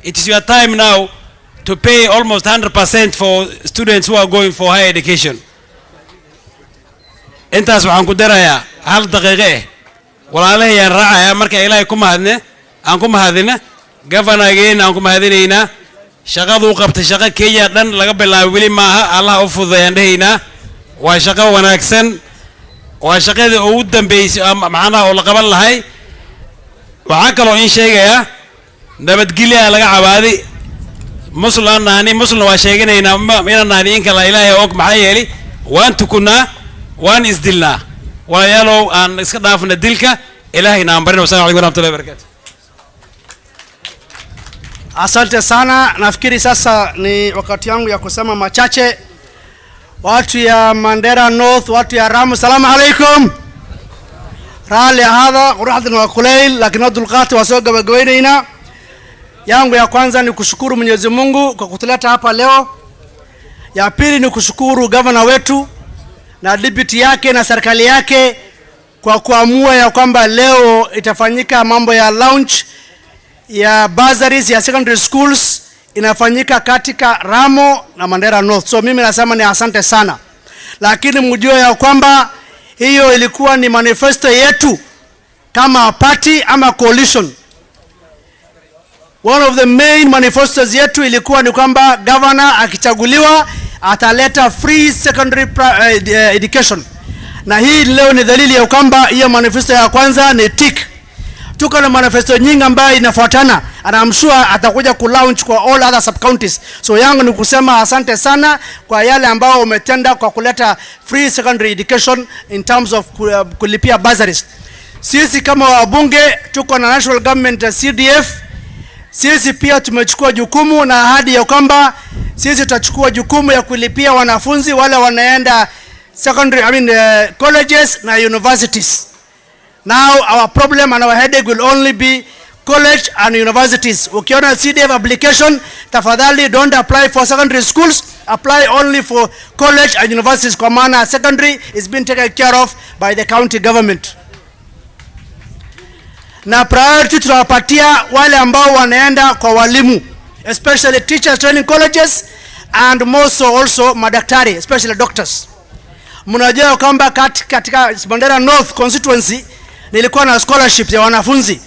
it is your time now to pay almost 100% for students who are going for higher education. Intaas waxaan ku darayaa hal daqiiqo walaalahayaan raacaya marka ilaahay ku mahadne aan ku mahadina governorgeena aan ku mahadinaynaa shaqadu qabtay shaqo Kenya dhan laga bilaabo wili maaha Allah u fududeeyaan dhahaynaa waa shaqo wanaagsan waa shaqadii ugu dambeysay macnaha oo la qaban lahay waxa kale oo in sheegaya nabadgelyo laga cabaaday muslimnaani muslim waa sheeganaynaa inaan in kala ilaahay og maxay yeeli waan tukunaa waan isdilnaa walaalow aan iska dhaafna dilka ilaahayna aan barino. Assalamu alaykum wa rahmatullahi wa barakatuh. Asante sana. Nafikiri sasa ni wakati yangu ya kusema machache. Watu ya Mandera North, watu ya Ramu, salamu alaikum. Rali hadha quraxdan wa kulayl lakini dulqaati wa soo gabagabeynayna. Yangu ya kwanza ni kushukuru Mwenyezi Mungu kwa kutuleta hapa leo. Ya pili ni kushukuru governor wetu na deputy yake na serikali yake kwa kuamua ya kwamba leo itafanyika mambo ya launch ya bursaries ya secondary schools inafanyika katika Ramo na Mandera North. So mimi nasema ni asante sana. Lakini mjue ya kwamba hiyo ilikuwa ni manifesto yetu kama party ama coalition. One of the main manifestos yetu ilikuwa ni kwamba governor akichaguliwa ataleta free secondary education. Na hii leo ni dalili ya kwamba hiyo manifesto ya kwanza ni tick. Tuko na manifesto nyingi ambayo inafuatana, and I'm sure atakuja ku launch kwa all other sub counties. So yangu ni kusema asante sana kwa yale ambao umetenda kwa kuleta free secondary education in terms of kulipia bursaries. Sisi kama wabunge tuko na national government CDF. Sisi pia tumechukua jukumu na ahadi ya kwamba sisi tutachukua jukumu ya kulipia wanafunzi wale wanaenda secondary colleges na universities. Now our problem and our headache will only be college and universities. Ukiona CDF application, tafadhali don't apply for secondary schools, apply only for college and universities kwa maana secondary is being taken care of by the county government. Na priority tunawapatia wale ambao wanaenda kwa walimu, especially teachers training colleges and more so also madaktari, especially doctors. Mnajua kwamba katika Mandera North constituency nilikuwa na scholarship ya wanafunzi.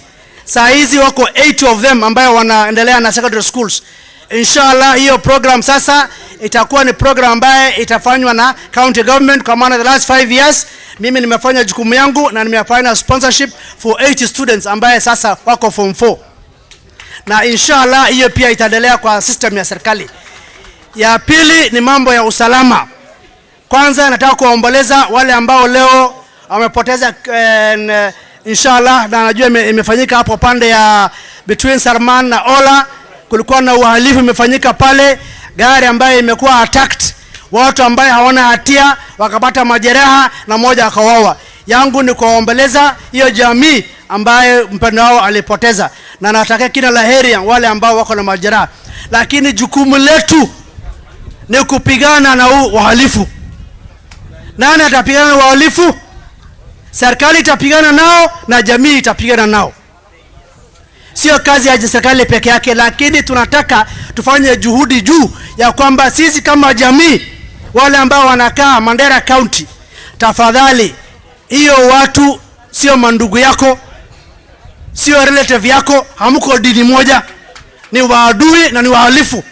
Saa hizi wako 8 of them ambao wanaendelea na secondary schools. Inshallah hiyo program sasa itakuwa ni program ambaye itafanywa na county government kwa maana the last 5 years mimi nimefanya jukumu yangu na nimefanya sponsorship for 80 students ambaye sasa wako form 4. Na inshallah hiyo pia itaendelea kwa system ya serikali. Ya pili ni mambo ya usalama. Kwanza nataka kuomboleza wale ambao leo wamepoteza inshallah, na najua imefanyika hapo pande ya between Sarman na Ola. Kulikuwa na uhalifu imefanyika pale, gari ambayo imekuwa attacked, watu ambao hawana hatia wakapata majeraha na mmoja akawawa. Yangu ni kuomboleza hiyo jamii ambaye mpendwa wao alipoteza, na nataka kila laheri wale ambao wako na majeraha. Lakini jukumu letu ni kupigana na uhalifu. Nani atapigana na uhalifu? Serikali itapigana nao na jamii itapigana nao. Sio kazi ya serikali peke yake, lakini tunataka tufanye juhudi juu ya kwamba sisi kama jamii wale ambao wanakaa Mandera County, tafadhali hiyo watu sio mandugu yako, sio relative yako, hamko dini moja, ni waadui na ni wahalifu.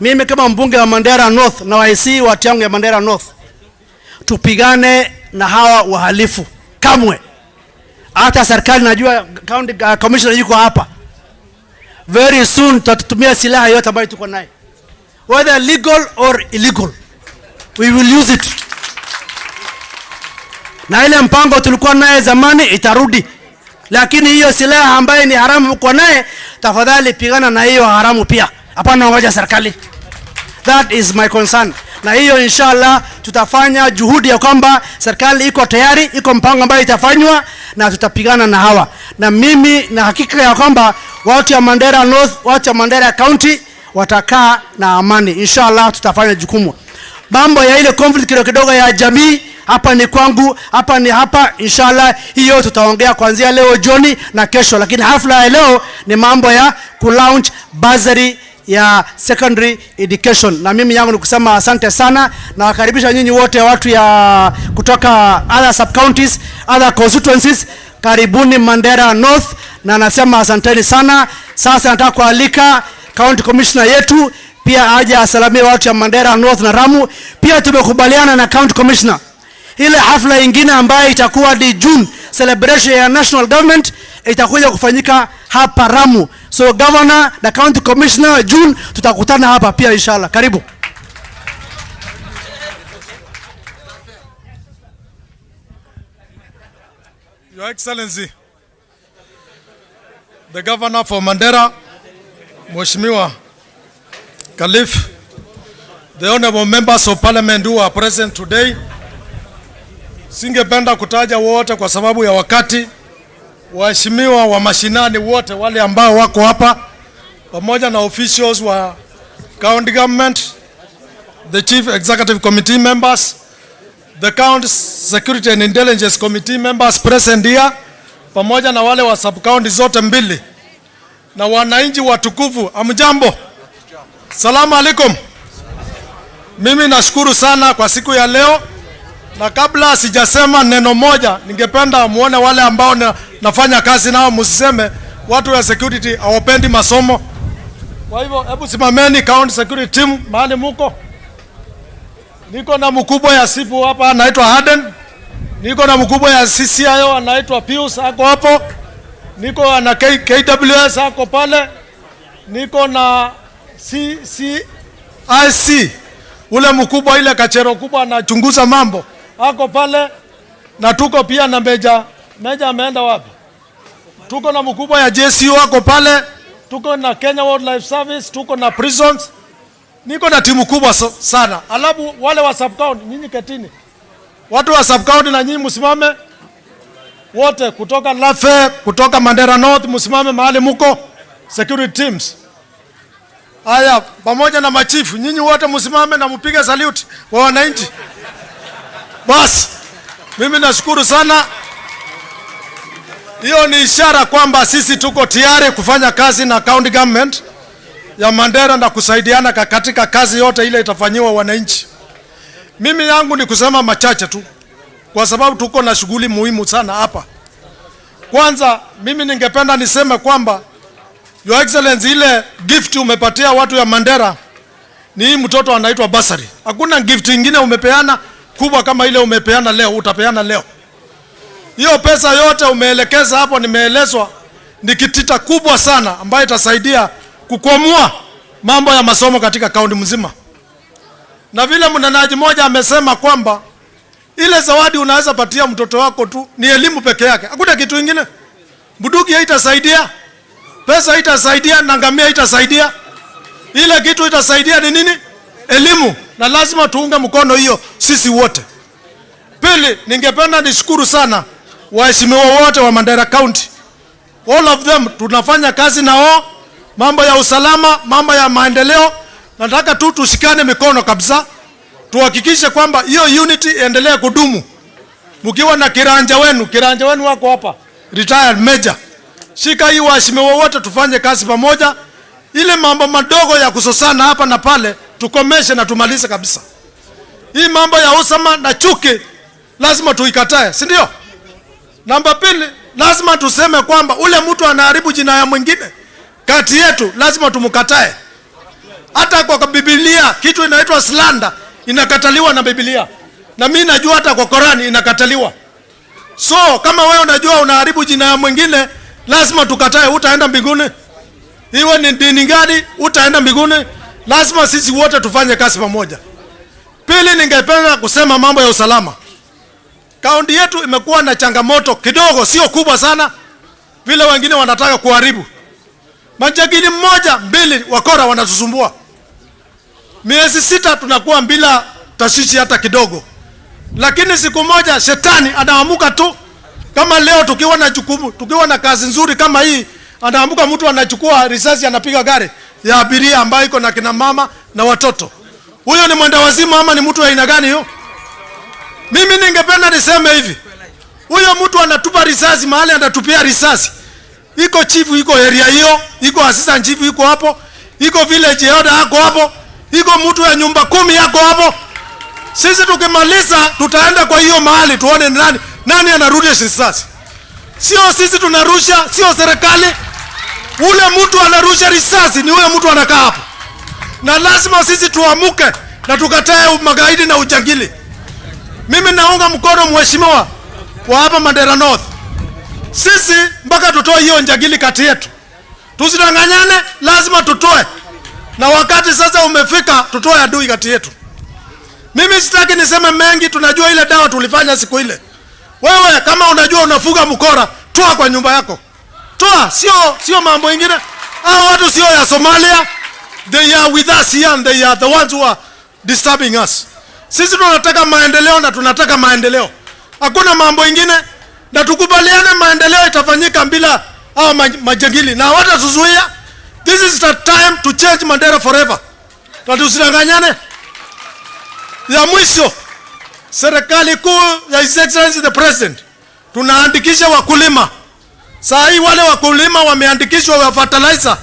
Mimi kama mbunge wa Mandera North na waisi watu yangu ya Mandera North, tupigane na hawa wahalifu kamwe. Hata serikali najua county commissioner yuko hapa. Very soon tutatumia silaha yote ambayo tuko nayo, whether legal or illegal, we will use it. Na ile mpango tulikuwa naye zamani itarudi, lakini hiyo silaha ambayo ni haramu kwa naye, tafadhali pigana na hiyo haramu pia. Hapana ngoja serikali. That is my concern. Na hiyo inshallah tutafanya juhudi ya kwamba serikali iko tayari, iko mpango ambao itafanywa na tutapigana na hawa. Na mimi na hakika ya kwamba watu ya Mandera North, watu ya Mandera County watakaa na amani. Inshallah tutafanya jukumu. Mambo ya ile conflict kidogo ya jamii, hapa ni kwangu, hapa ni hapa, inshallah hiyo tutaongea kuanzia leo jioni na kesho. Lakini hafla ya leo ni mambo ya ku launch bursary ya secondary education. Na mimi yangu ni kusema asante sana, na wakaribisha nyinyi wote watu ya kutoka other sub counties, other constituencies, karibuni Mandera North, na nasema asanteni sana. Sasa nataka kualika county commissioner yetu pia aje asalimie watu ya Mandera North na Ramu. Pia tumekubaliana na county commissioner ile hafla nyingine ambayo itakuwa di June celebration ya national government itakuja kufanyika hapa Ramu. So governor na county commissioner June tutakutana hapa pia inshallah. Karibu. Your Excellency, the governor for Mandera, Mheshimiwa Khalif, the honorable members of parliament who are present today, singependa kutaja wote kwa sababu ya wakati. Waheshimiwa wa mashinani wote wale ambao wako hapa, pamoja na officials wa county government, the chief executive committee members, the county security and intelligence committee members present here, pamoja na wale wa sub county zote mbili, na wananchi watukufu, amjambo. Salamu alaikum. Mimi nashukuru sana kwa siku ya leo, na kabla sijasema neno moja, ningependa muone wale ambao nafanya kazi nao, msiseme watu wa security hawapendi masomo. Kwa hivyo hebu simameni county security team mahali muko. Niko na mkubwa ya sipu hapa anaitwa Harden. Niko na mkubwa ya CCIO anaitwa Pius ako hapo. Niko na KWS ako pale. Niko na CCIC ule mkubwa ile kachero kubwa anachunguza mambo ako pale, na tuko pia na meja ameenda wapi? Tuko na mkubwa ya JCO ako pale, tuko na Kenya Wildlife Service, tuko na prisons. Niko na timu kubwa sana. Alafu wale wa sub county nyinyi ketini. Watu wa sub county na nyinyi msimame wote, kutoka Lafe, kutoka Mandera North, msimame mahali muko security teams. Haya, pamoja na machifu, nyinyi wote msimame na mpige salute wa wananchi. Bas, mimi nashukuru sana. Hiyo ni ishara kwamba sisi tuko tayari kufanya kazi na county government ya Mandera na kusaidiana katika kazi yote ile itafanyiwa wananchi. Mimi yangu ni kusema machache tu, kwa sababu tuko na shughuli muhimu sana hapa. Kwanza, mimi ningependa niseme kwamba Your Excellency, ile gift umepatia watu ya Mandera ni hii mtoto anaitwa Bursary. Hakuna gift nyingine umepeana kubwa kama ile umepeana leo, utapeana leo. Hiyo pesa yote umeelekeza hapo, nimeelezwa ni kitita kubwa sana ambayo itasaidia kukwamua mambo ya masomo katika kaunti mzima. Na vile mnenaji moja amesema kwamba ile zawadi unaweza patia mtoto wako tu ni elimu peke yake. Hakuna kitu kingine. Buduki haitasaidia, pesa haitasaidia, na ngamia haitasaidia. Ile kitu itasaidia ni nini? Elimu, na lazima tuunge mkono hiyo sisi wote. Pili, ningependa nishukuru sana waheshimiwa wote wa Mandera County. All of them tunafanya kazi nao, mambo ya usalama, mambo ya maendeleo. Nataka tu tushikane mikono kabisa, tuhakikishe kwamba hiyo unity iendelee kudumu. Mkiwa na kiranja wenu wako hapa, retired major. Shika hii waheshimiwa wote, tufanye kazi pamoja. Ile mambo madogo ya kusosana hapa na pale tukomeshe na tumalize kabisa. Hii mambo ya usama na chuki lazima tuikatae, si ndio? Namba pili, lazima tuseme kwamba ule mtu anaharibu jina ya mwingine kati yetu lazima tumkatae. Hata kwa Biblia kitu inaitwa slander inakataliwa na Biblia. Na mimi najua hata kwa Qur'ani inakataliwa. So kama wewe unajua unaharibu jina ya mwingine, lazima tukatae, utaenda mbinguni. Iwe ni dini gani, utaenda mbinguni. Lazima sisi wote tufanye kazi pamoja. Pili, ningependa kusema mambo ya usalama. Kaunti yetu imekuwa na changamoto kidogo, sio kubwa sana vile wengine wanataka kuharibu. Majagili mmoja mbili wakora wanatusumbua. Miezi 6 tunakuwa bila tashishi hata kidogo. Lakini siku moja shetani anaamuka tu. Kama leo tukiwa na jukumu, tukiwa na kazi nzuri kama hii, anaamuka mtu anachukua risasi anapiga gari ya abiria ambayo iko na kina mama na watoto. Huyo ni mwenda wazimu ama ni mtu wa aina gani hiyo? Mimi ningependa niseme hivi. Huyo mtu anatupa risasi mahali anatupia risasi. Iko chifu iko area hiyo, iko assistant chief iko hapo, iko village elder hapo hapo, iko mtu ya nyumba 10 yako hapo. Sisi tukimaliza tutaenda kwa hiyo mahali tuone nani anarudisha risasi. Sio sisi tunarusha, sio serikali. Ule mtu anarusha risasi ni ule mtu anakaa hapo. Na lazima sisi tuamuke na tukatae magaidi na ujangili. Mimi naunga mkono mheshimiwa wa hapa Mandera North. Sisi mpaka tutoe hiyo njagili kati yetu. Tusidanganyane, lazima tutoe. Na wakati sasa umefika tutoe adui kati yetu. Mimi sitaki niseme mengi, tunajua ile dawa tulifanya siku ile. Wewe kama unajua unafuga mkora, toa kwa nyumba yako. Toa, sio mambo mengine. Hao watu sio ya Somalia. They are with us here and they are the ones who are disturbing us. Sisi tunataka maendeleo na tunataka maendeleo. Hakuna mambo ingine, na tukubaliane maendeleo itafanyika bila hao majangili na watatuzuia. This is the time to change Mandera forever. Na tusidanganyane. Ya mwisho, serikali kuu ya His Excellency the President, tunaandikisha wakulima. Saa hii wale wakulima wameandikishwa wa fertilizer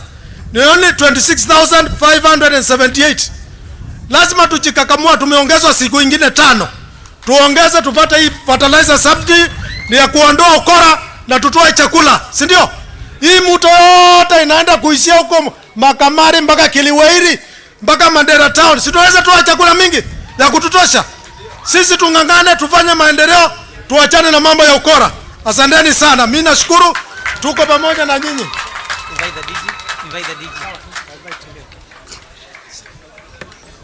ni only 26,578. Lazima tujikakamua, tumeongezwa siku ingine 5. Tuongeze tupate hii fertilizer subsidy, ni ya kuondoa ukora na tutoe chakula, si ndio? Hii mto yote inaenda kuishia huko Makamari mpaka Kiliwairi mpaka Mandera town. Si tunaweza toa chakula mingi ya kututosha. Sisi tungangane, tufanye maendeleo, tuachane na mambo ya ukora. Asanteni sana. Mimi nashukuru, tuko pamoja na nyinyi.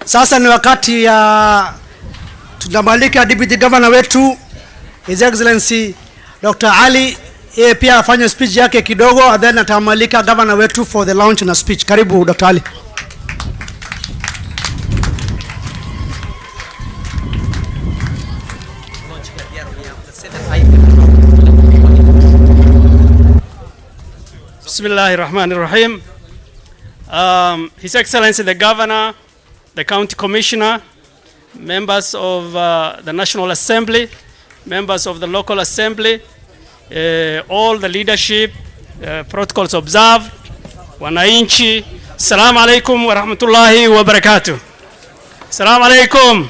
Sasa ni wakati ya tunamwalika Deputy Governor wetu His Excellency Dr. Ali, yeye pia afanye speech yake kidogo, and then atamwalika governor wetu for the launch na speech. Karibu Dr. Ali. Bismillahirrahmanirrahim. His Excellency the Governor, the County Commissioner, members of the National Assembly, members of the Local Assembly, all the leadership, protocols observed, wananchi, Assalamu alaikum wa rahmatullahi wa barakatuh. Assalamu alaikum.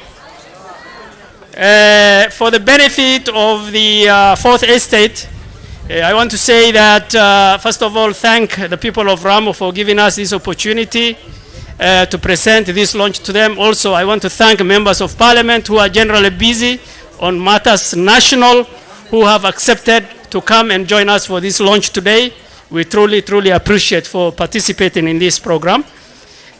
For the benefit of the Fourth Estate, I want to say that, first of all, thank the people of Ramo for giving us this opportunity to present this launch to them. Also, I want to thank members of Parliament who are generally busy on matters national, who have accepted to come and join us for this launch today. We truly, truly appreciate for participating in this program.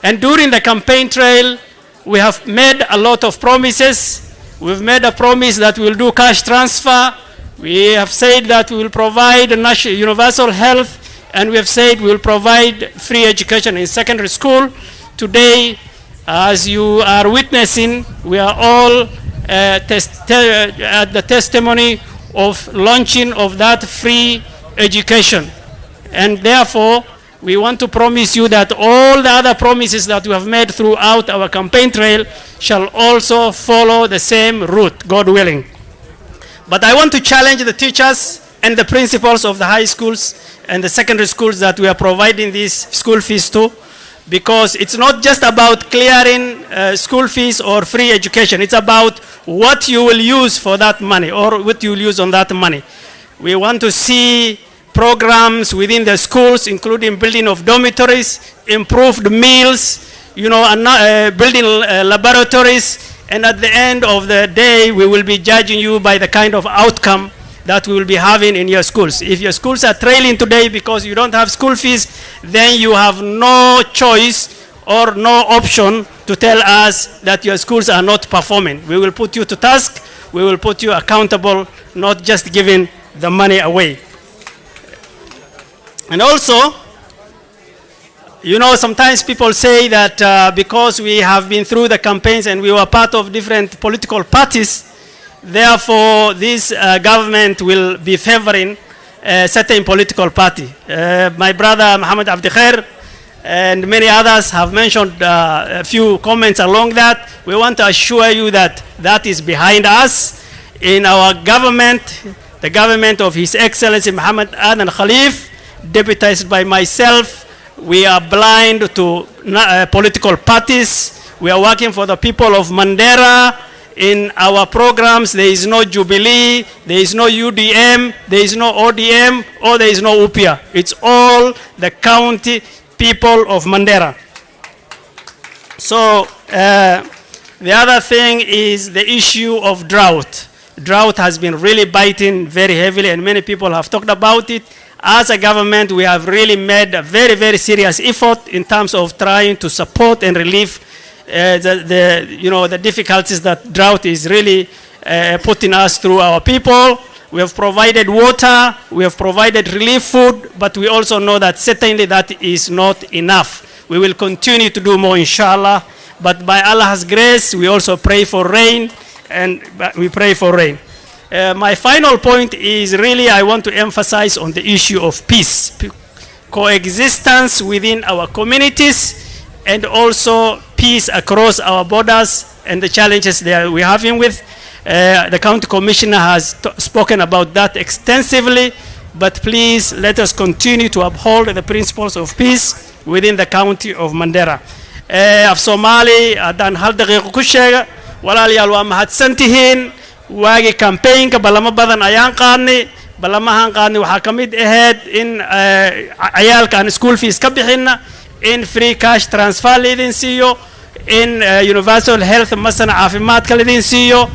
And during the campaign trail, we have made a lot of promises. We've made a promise that we'll do cash transfer. We have said that we will provide universal health, and we have said we will provide free education in secondary school. Today, as you are witnessing, we are all at the testimony of launching of that free education. And therefore, we want to promise you that all the other promises that we have made throughout our campaign trail shall also follow the same route, God willing. But I want to challenge the teachers and the principals of the high schools and the secondary schools that we are providing these school fees to, because it's not just about clearing school fees or free education. It's about what you will use for that money or what you will use on that money. We want to see programs within the schools, including building of dormitories, improved meals, building laboratories, and at the end of the day, we will be judging you by the kind of outcome that we will be having in your schools. If your schools are trailing today because you don't have school fees, then you have no choice or no option to tell us that your schools are not performing. We will put you to task. We will put you accountable, not just giving the money away. And also, sometimes people say that because we have been through the campaigns and we were part of different political parties, therefore this government will be favoring a certain political party. My brother Muhammad Abdikhair and many others have mentioned a few comments along that. We want to assure you that that is behind us. In our government, the government of His Excellency Muhammad Adan Khalif, deputized by myself, we are blind to political parties. We are working for the people of Mandera. In our programs, there is no Jubilee, there is no UDM, there is no ODM, or there is no UPIA. It's all the county people of Mandera. So the other thing is the issue of drought. Drought has been really biting very heavily, and many people have talked about it. As a government, we have really made a very, very serious effort in terms of trying to support and relieve the difficulties that drought is really putting us through our people. We have provided water, we have provided relief food, but we also know that certainly that is not enough. We will continue to do more, inshallah. But by Allah's grace, we also pray for rain, and we pray for rain. My final point is really I want to emphasize on the issue of peace, coexistence within our communities, and also peace across our borders and the challenges that we're having with. The county commissioner has spoken about that extensively, but please let us continue to uphold the principles of peace within the county of Mandera. Af Somali haddaan hal daqiiqo ku sheega walaalayaal waa mahadsantihiin waagi campaignka balamo badan ayaan qaadnay balamahan qaadnay waxaa ka mid ahayd in ciyaalka aan school fees ka bixinna in free cash transfer laydin siiyo in universal health masana caafimaadka laydin siiyo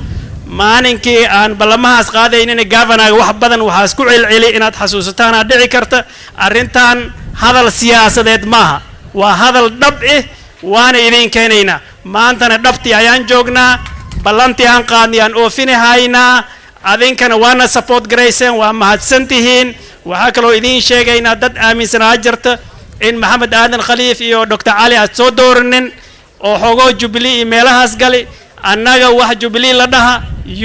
maalinkii aan balamahaas qaadaynina governaga wax badan waxaa isku celceli inaad xasuusataan aad dhici karta arrintan hadal siyaasadeed maaha waa hadal dhab waana idin keenaynaa maantana dhabtii ayaan joognaa ballantii aan qaadnay aan oofinahaynaa adinkana waana support garayseen waa mahadsantihiin waxaa kaloo idin sheegaynaa dad aaminsanaa jirta in maxamed aadan khaliif iyo dr cali aad soo doorinin oo xogoo jubilee iyo meelahaas gali annaga wax jubilee la dhaha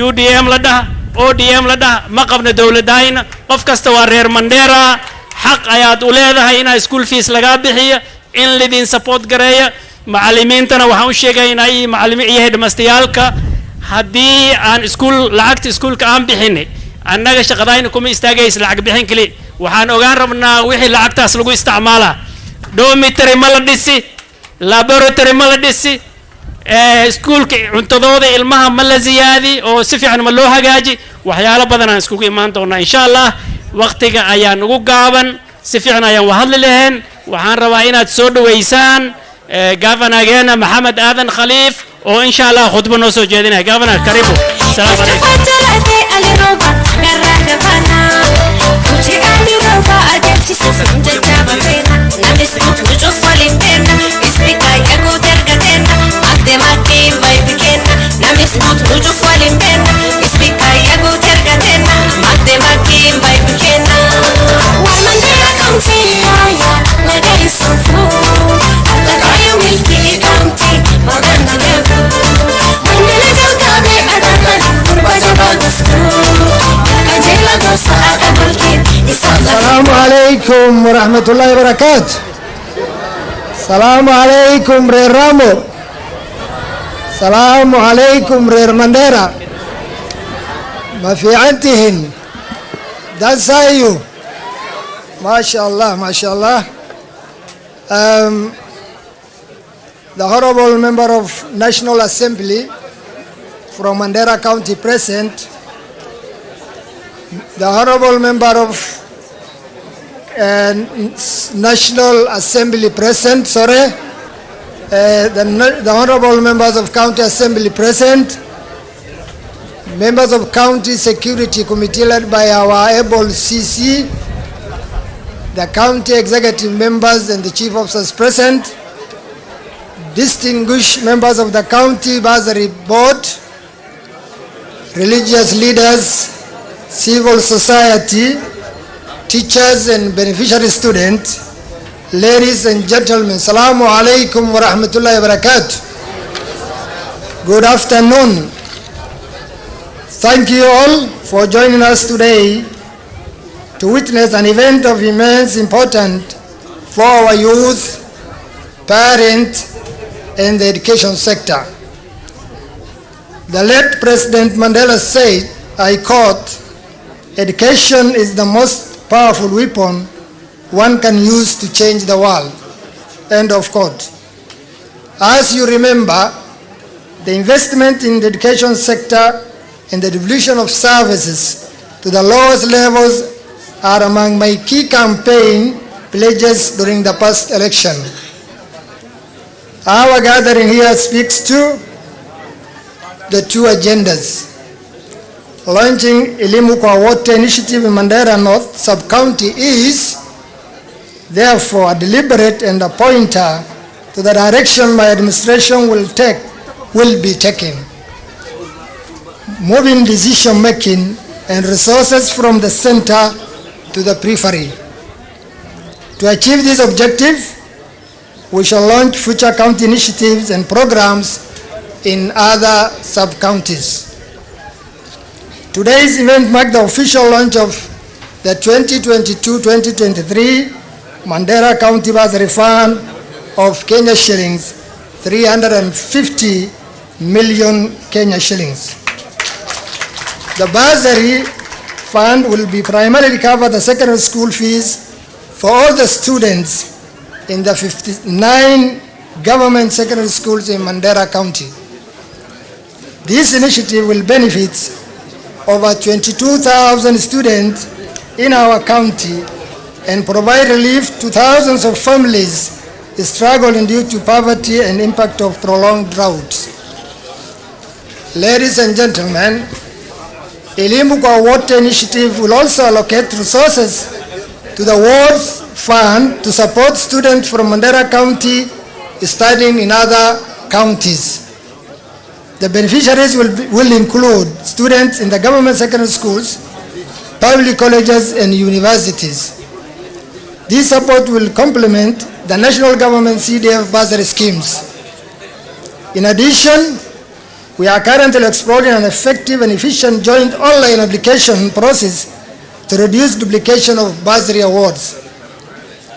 udm la dhaha odm la dhaha ma qabna dowladayna qof kasta waa reer Mandera xaq ayaad u leedahay inaa school fees laga bixiyo in lidin support gareeya macallimiintana waxaan u sheegaynaa iyo macallimiin iyo headmasterska haddii aan lacagta iskuulka aan bixinay annaga shaqadayna kuma istaagaysa lacag bixin kali waxaan ogaan rabnaa wixii lacagtaas lagu isticmaalaa dormitory ma la dhisi laboratory ma la dhisi iskuulka cuntadooda ilmaha ma la ziyaadi oo si fiican ma loo hagaaji waxyaalo badan aan iskugu imaan doonaa insha Allah waqtiga ayaan ugu gaaban si fiican ayaan wahadli lahayn waxaan rabaa inaad soo dhaweysaan governageena maxamed aadan khaliif oo insha Allah khudbo noo soo jeedinaya governor karibu salaam السلام عليكم ورحمة الله وبركاته. السلام عليكم رير رامو. السلام عليكم رير منديرا. ما في عندهن دانسايو ما شاء الله ما شاء الله. The Honorable Member of National Assembly from Mandera County present, the Honorable Member of National Assembly present, the Honorable Members of County Assembly present, members of County Security Committee led by our able CC, the County Executive Members and the Chief Officers present, distinguished members of the County Bursary Board, religious leaders, civil society, teachers and beneficiary students, ladies and gentlemen, Assalamu alaikum wa rahmatullahi wa barakatuh. Good afternoon. Thank you all for joining us today to witness an event of immense importance for our youth, parents, and the education sector. The late President Mandela said, I quote, "Education is the most powerful weapon one can use to change the world." End of quote. As you remember, the investment in the education sector and the devolution of services to the lowest levels are among my key campaign pledges during the past election. Our gathering here speaks to the two agendas. Launching Elimu kwa Wote initiative in Mandera North Sub-County is therefore a deliberate and a pointer to the direction my administration will be taking. Moving decision making and resources from the center to the periphery. To achieve this objective, we shall launch future county initiatives and programs in other sub-counties. Today's event marked the official launch of the 2022-2023 Mandera County Bursary Fund of Kenya shillings 350 million Kenya shillings. The bursary fund will be primarily cover the secondary school fees for all the students in the 59 government secondary schools in Mandera County. This initiative will benefit over 22,000 students in our county and provide relief to thousands of families struggling due to poverty and impact of prolonged droughts. Ladies and gentlemen, Elimu kwa Wote initiative will also allocate resources to the Wards Fund to support students from Mandera County studying in other counties. The beneficiaries will include students in the government secondary schools, public colleges and universities. This support will complement the national government CDF bursary schemes. In addition, we are currently exploring an effective and efficient joint online application process to reduce duplication of bursary awards.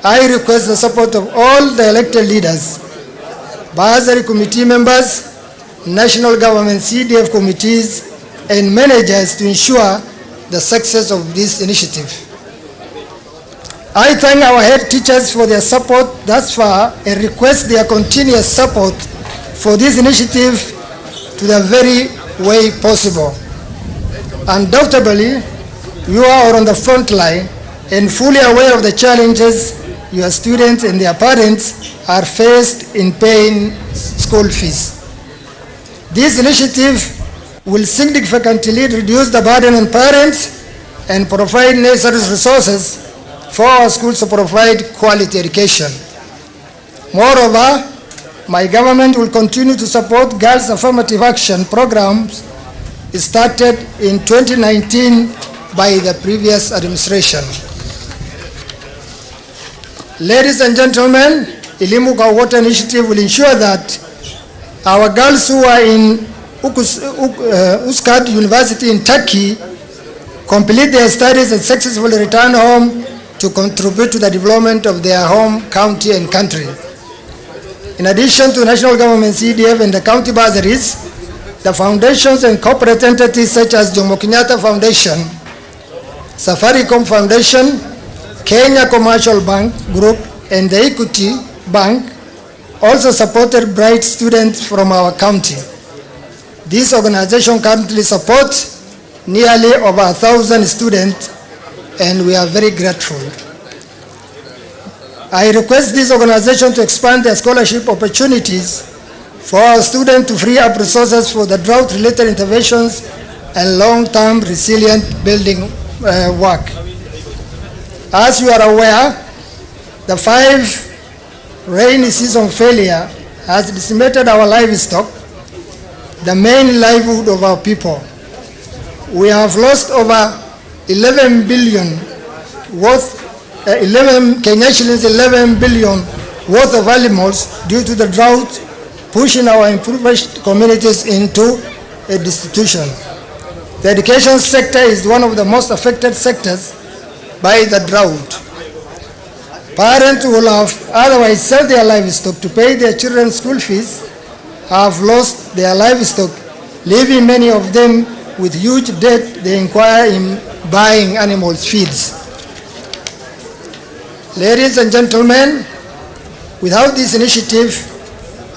I request the support of all the elected leaders, bursary committee members, national government CDF committees, and managers to ensure the success of this initiative. I thank our head teachers for their support thus far and request their continuous support for this initiative to the very way possible. Undoubtedly, you are on the front line and fully aware of the challenges your students and their parents are faced in paying school fees. This initiative will significantly reduce the burden on parents and provide necessary resources for our schools to provide quality education. Moreover, my government will continue to support girls' affirmative action programs started in 2019 by the previous administration. Ladies and gentlemen, Elimu kwa Wote initiative will ensure that our girls who are in Uskad University in Turkey complete their studies and successfully return home to contribute to the development of their home county and country. In addition to national government CDF and the county bursaries, the foundations and corporate entities such as Jomo Kenyatta Foundation, Safaricom Foundation, Kenya Commercial Bank Group, and the Equity Bank also supported bright students from our county. This organization currently supports nearly over 1,000 students, and we are very grateful. I request this organization to expand their scholarship opportunities for our students to free up resources for the drought-related interventions and long-term resilient building work. As you are aware, the 5 rainy season failure has decimated our livestock, the main livelihood of our people. We have lost over 11 billion worth 11 Kenya shillings 11 billion worth of animals due to the drought, pushing our impoverished communities into a destitution. The education sector is one of the most affected sectors by the drought. Parents who will have otherwise sell their livestock to pay their children's school fees have lost their livestock, leaving many of them with huge debt they incur in buying animals' feeds. Ladies and gentlemen, without this initiative,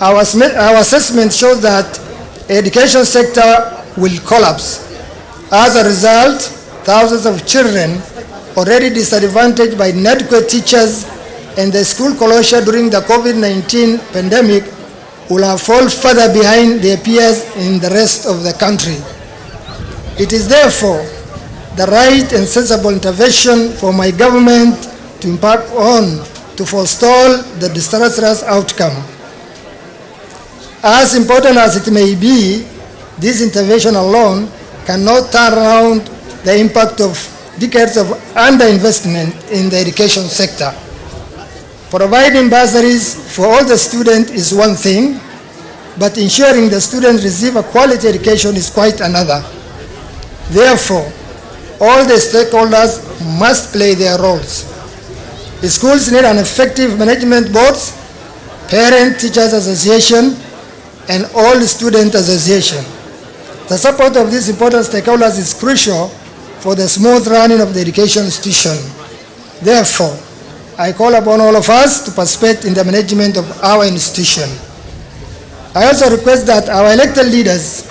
our assessment shows that the education sector will collapse. As a result, thousands of children already disadvantaged by inadequate teachers and the school closure during the COVID-19 pandemic will have fallen further behind their peers in the rest of the country. It is therefore the right and sensible intervention for my government to impact on to forestall the disastrous outcome. As important as it may be, this intervention alone cannot turn around the impact of decades of underinvestment in the education sector. Providing bursaries for all the students is one thing, but ensuring the students receive a quality education is quite another. Therefore, all the stakeholders must play their roles. The schools need an effective management boards, parent-teachers association, and all student association. The support of these important stakeholders is crucial for the smooth running of the education institution. Therefore, I call upon all of us to participate in the management of our institution. I also request that our elected leaders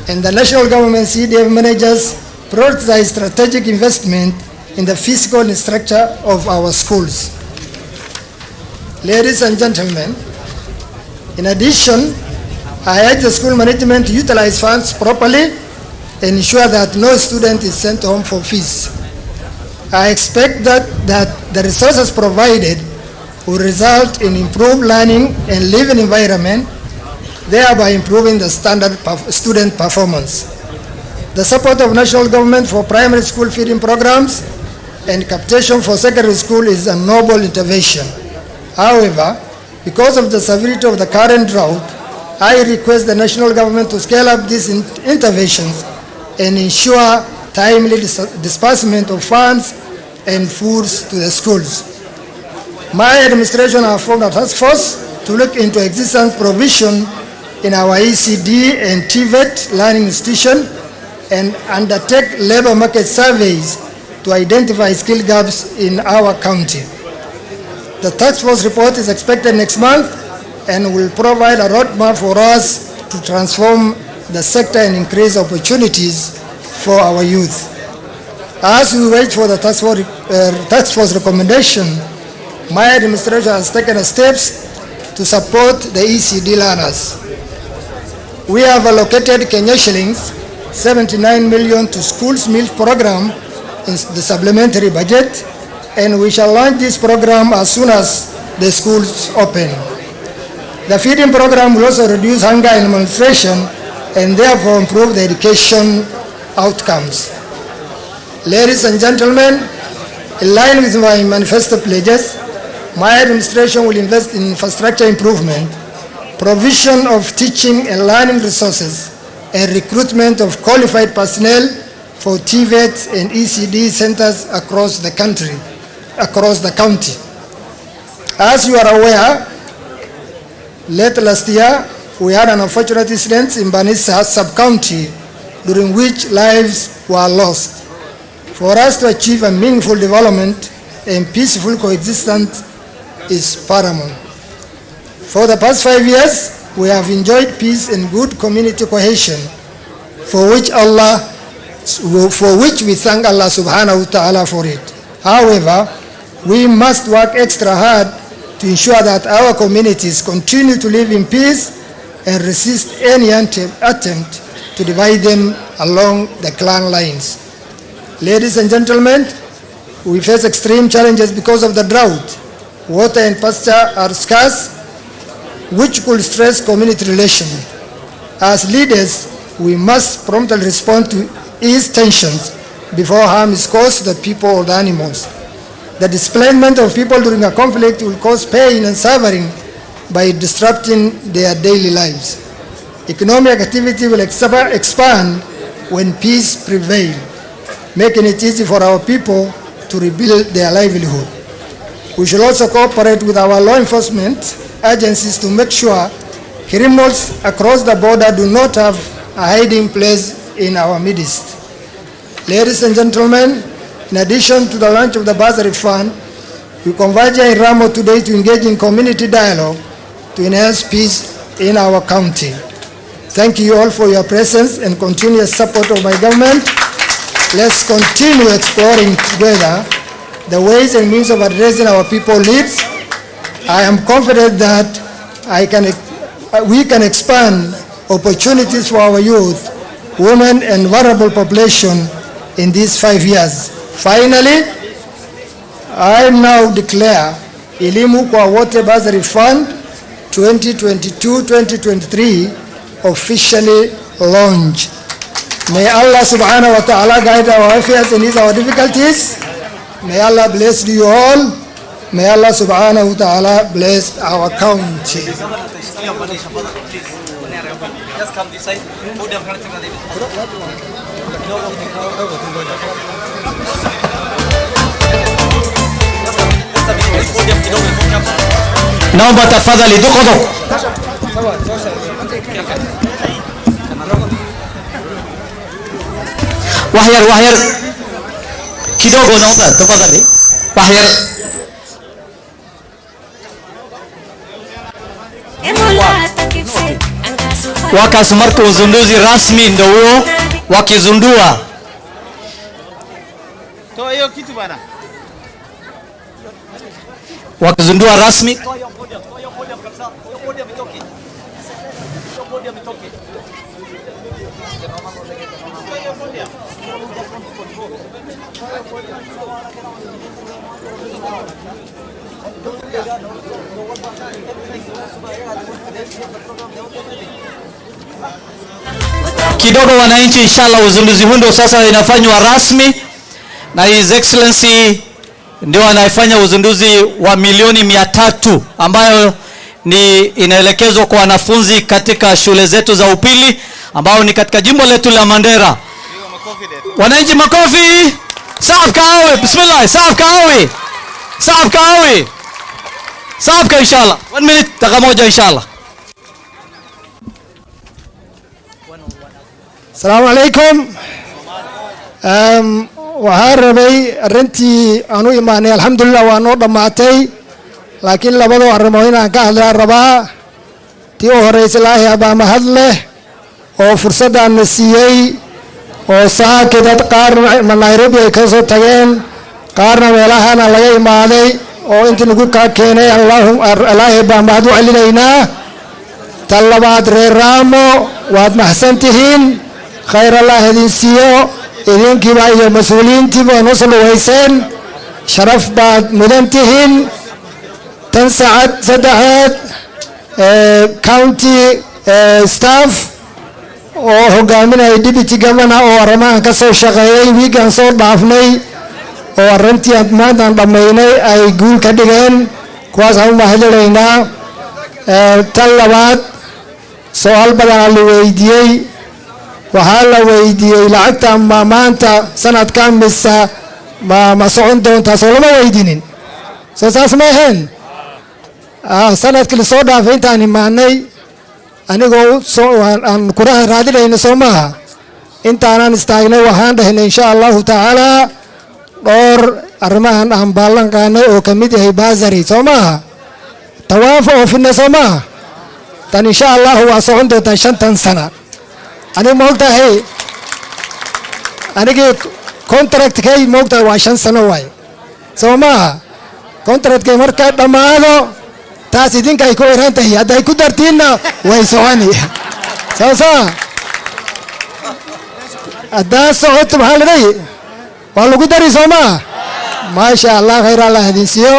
and the national government CDF managers prioritize strategic investment in the physical structure of our schools. Ladies and gentlemen, in addition, I urge the school management to utilize funds properly and ensure that no student is sent home for fees. I expect that the resources provided will result in improved learning and living environment, thereby improving the standard student performance. The support of national government for primary school feeding programs and capitation for secondary school is a noble intervention. However, because of the severity of the current drought, I request the national government to scale up these interventions and ensure timely disbursement of funds and foods to the schools. My administration has formed a task force to look into existence provision in our ECD and TVET learning institution and undertake labor market surveys to identify skill gaps in our county. The task force report is expected next month and will provide a roadmap for us to transform the sector and increase opportunities for our youth. As we wait for the task force recommendation, my administration has taken steps to support the ECD learners. We have allocated Kenya shillings 79 million to schools meals program in the supplementary budget, and we shall launch this program as soon as the schools open. The feeding program will also reduce hunger and malnutrition and therefore improve the education outcomes. Ladies and gentlemen, in line with my manifesto pledges, my administration will invest in infrastructure improvement, provision of teaching and learning resources, and recruitment of qualified personnel for TVET and ECD centers across the county. As you are aware, late last year, we had an unfortunate incident in Banissa sub-county during which lives were lost. For us to achieve a meaningful development and peaceful coexistence is paramount. For the past 5 years, we have enjoyed peace and good community cohesion, for which we thank Allah subhanahu wa ta'ala for it. However, we must work extra hard to ensure that our communities continue to live in peace and resist any attempt to divide them along the clan lines. Ladies and gentlemen, we face extreme challenges because of the drought. Water and pasture are scarce, which could stress community relations. As leaders, we must promptly respond to ease tensions before harm is caused to the people or the animals. The displacement of people during a conflict will cause pain and suffering by disrupting their daily lives. Economic activity will expand when peace prevails, making it easy for our people to rebuild their livelihood. We should also cooperate with our law enforcement agencies to make sure criminals across the border do not have a hiding place in our midst. Ladies and gentlemen, in addition to the launch of the Bursary Fund, we converge in Ramo today to engage in community dialogue to enhance peace in our county. Thank you all for your presence and continuous support of my government. Let's continue exploring together the ways and means of addressing our people's needs. I am confident that we can expand opportunities for our youth, women, and vulnerable population in these 5 years. Finally, I now declare Elimu kwa Wote Bursary Fund 2022-2023 officially launched. May Allah subhanahu wa ta'ala guide our affairs and ease our difficulties. May Allah bless you all. May Allah subhanahu wa ta'ala bless our county. Just come this side. Naomba tafadhali dukodo. Wahyar kidogo naomba tafadhali. Wahyar. Wakati marka uzinduzi rasmi ndio huo wakizundua. Toa hiyo kitu bana. Wakizundua rasmi. Kidogo wananchi, inshallah uzinduzi huu ndio sasa inafanywa rasmi na His Excellency ndio anayefanya uzinduzi wa milioni 300 ambayo ni inaelekezwa kwa wanafunzi katika shule zetu za upili ambao ni katika jimbo letu la Mandera. Wananchi makofi. Saaf kawe, bismillah, saaf kawe. Saaf kawe. Saaf ka inshallah. 1 minute dakika moja inshallah. Assalamu alaikum. Waxaan rabay arrintii aanu imaanay alxamdulilah waa noo dhammaatay laakiin labadoo arrimood inaan ka hadlaan rabaa. tii u horeysa ilaahay abaa mahad leh oo fursaddan na siiyey oo saaki dad qaar Nairobi ay ka soo tageen qaarna meelahana laga imaaday oo intii nagu kaa keenay ilaahay baa mahad u celinaynaa. tan labaad reer Raamo waad mahadsantihiin, khayr Allah idin siiyo. idinkiiba iyo mas-uuliyiintiiba noo soo dhaweyseen, sharaf baad mudan tihiin. tan saddexaad county staff oo hogaaminaya deputy governor oo arrimahan ka soo shaqeeyey wiigan soo dhaafnay oo arrintii aan maanta dhammaynay ay guul ka dhigeen, kuwaas aan u mahadcelinaynaa. tan labaad su'aal badan la weydiiyey, waxaa la weydiiyey lacagta maanta sanadkan mise ma socon doontaa, soo lama weydiinin, soo saas ma ahayn. sanadkii la soo dhaafay intaan imaanay anigoo aan kuraha raadinayna soo maaha, intaanaan istaagnay waxaan dhahnay insha allahu tacaala dhowr arrimahan aan ballan qaadnay oo ka mid yahay Bursary soo maaha, tawaaf oo finna soo maaha. tan insha allahu waa socon doontaa 5 sana. aniga moogtahay anigii contractkay moogtahay waa 5 sano waay soo maaha. contractkay markaa dhammaado taas idinka ay ku xiran tahay, hadday ku dartiinna way soconi soo haddaa socoto maxaa la dhahi waa lagu dari soo maaha. maasha allah, khayr allah idin siiyo.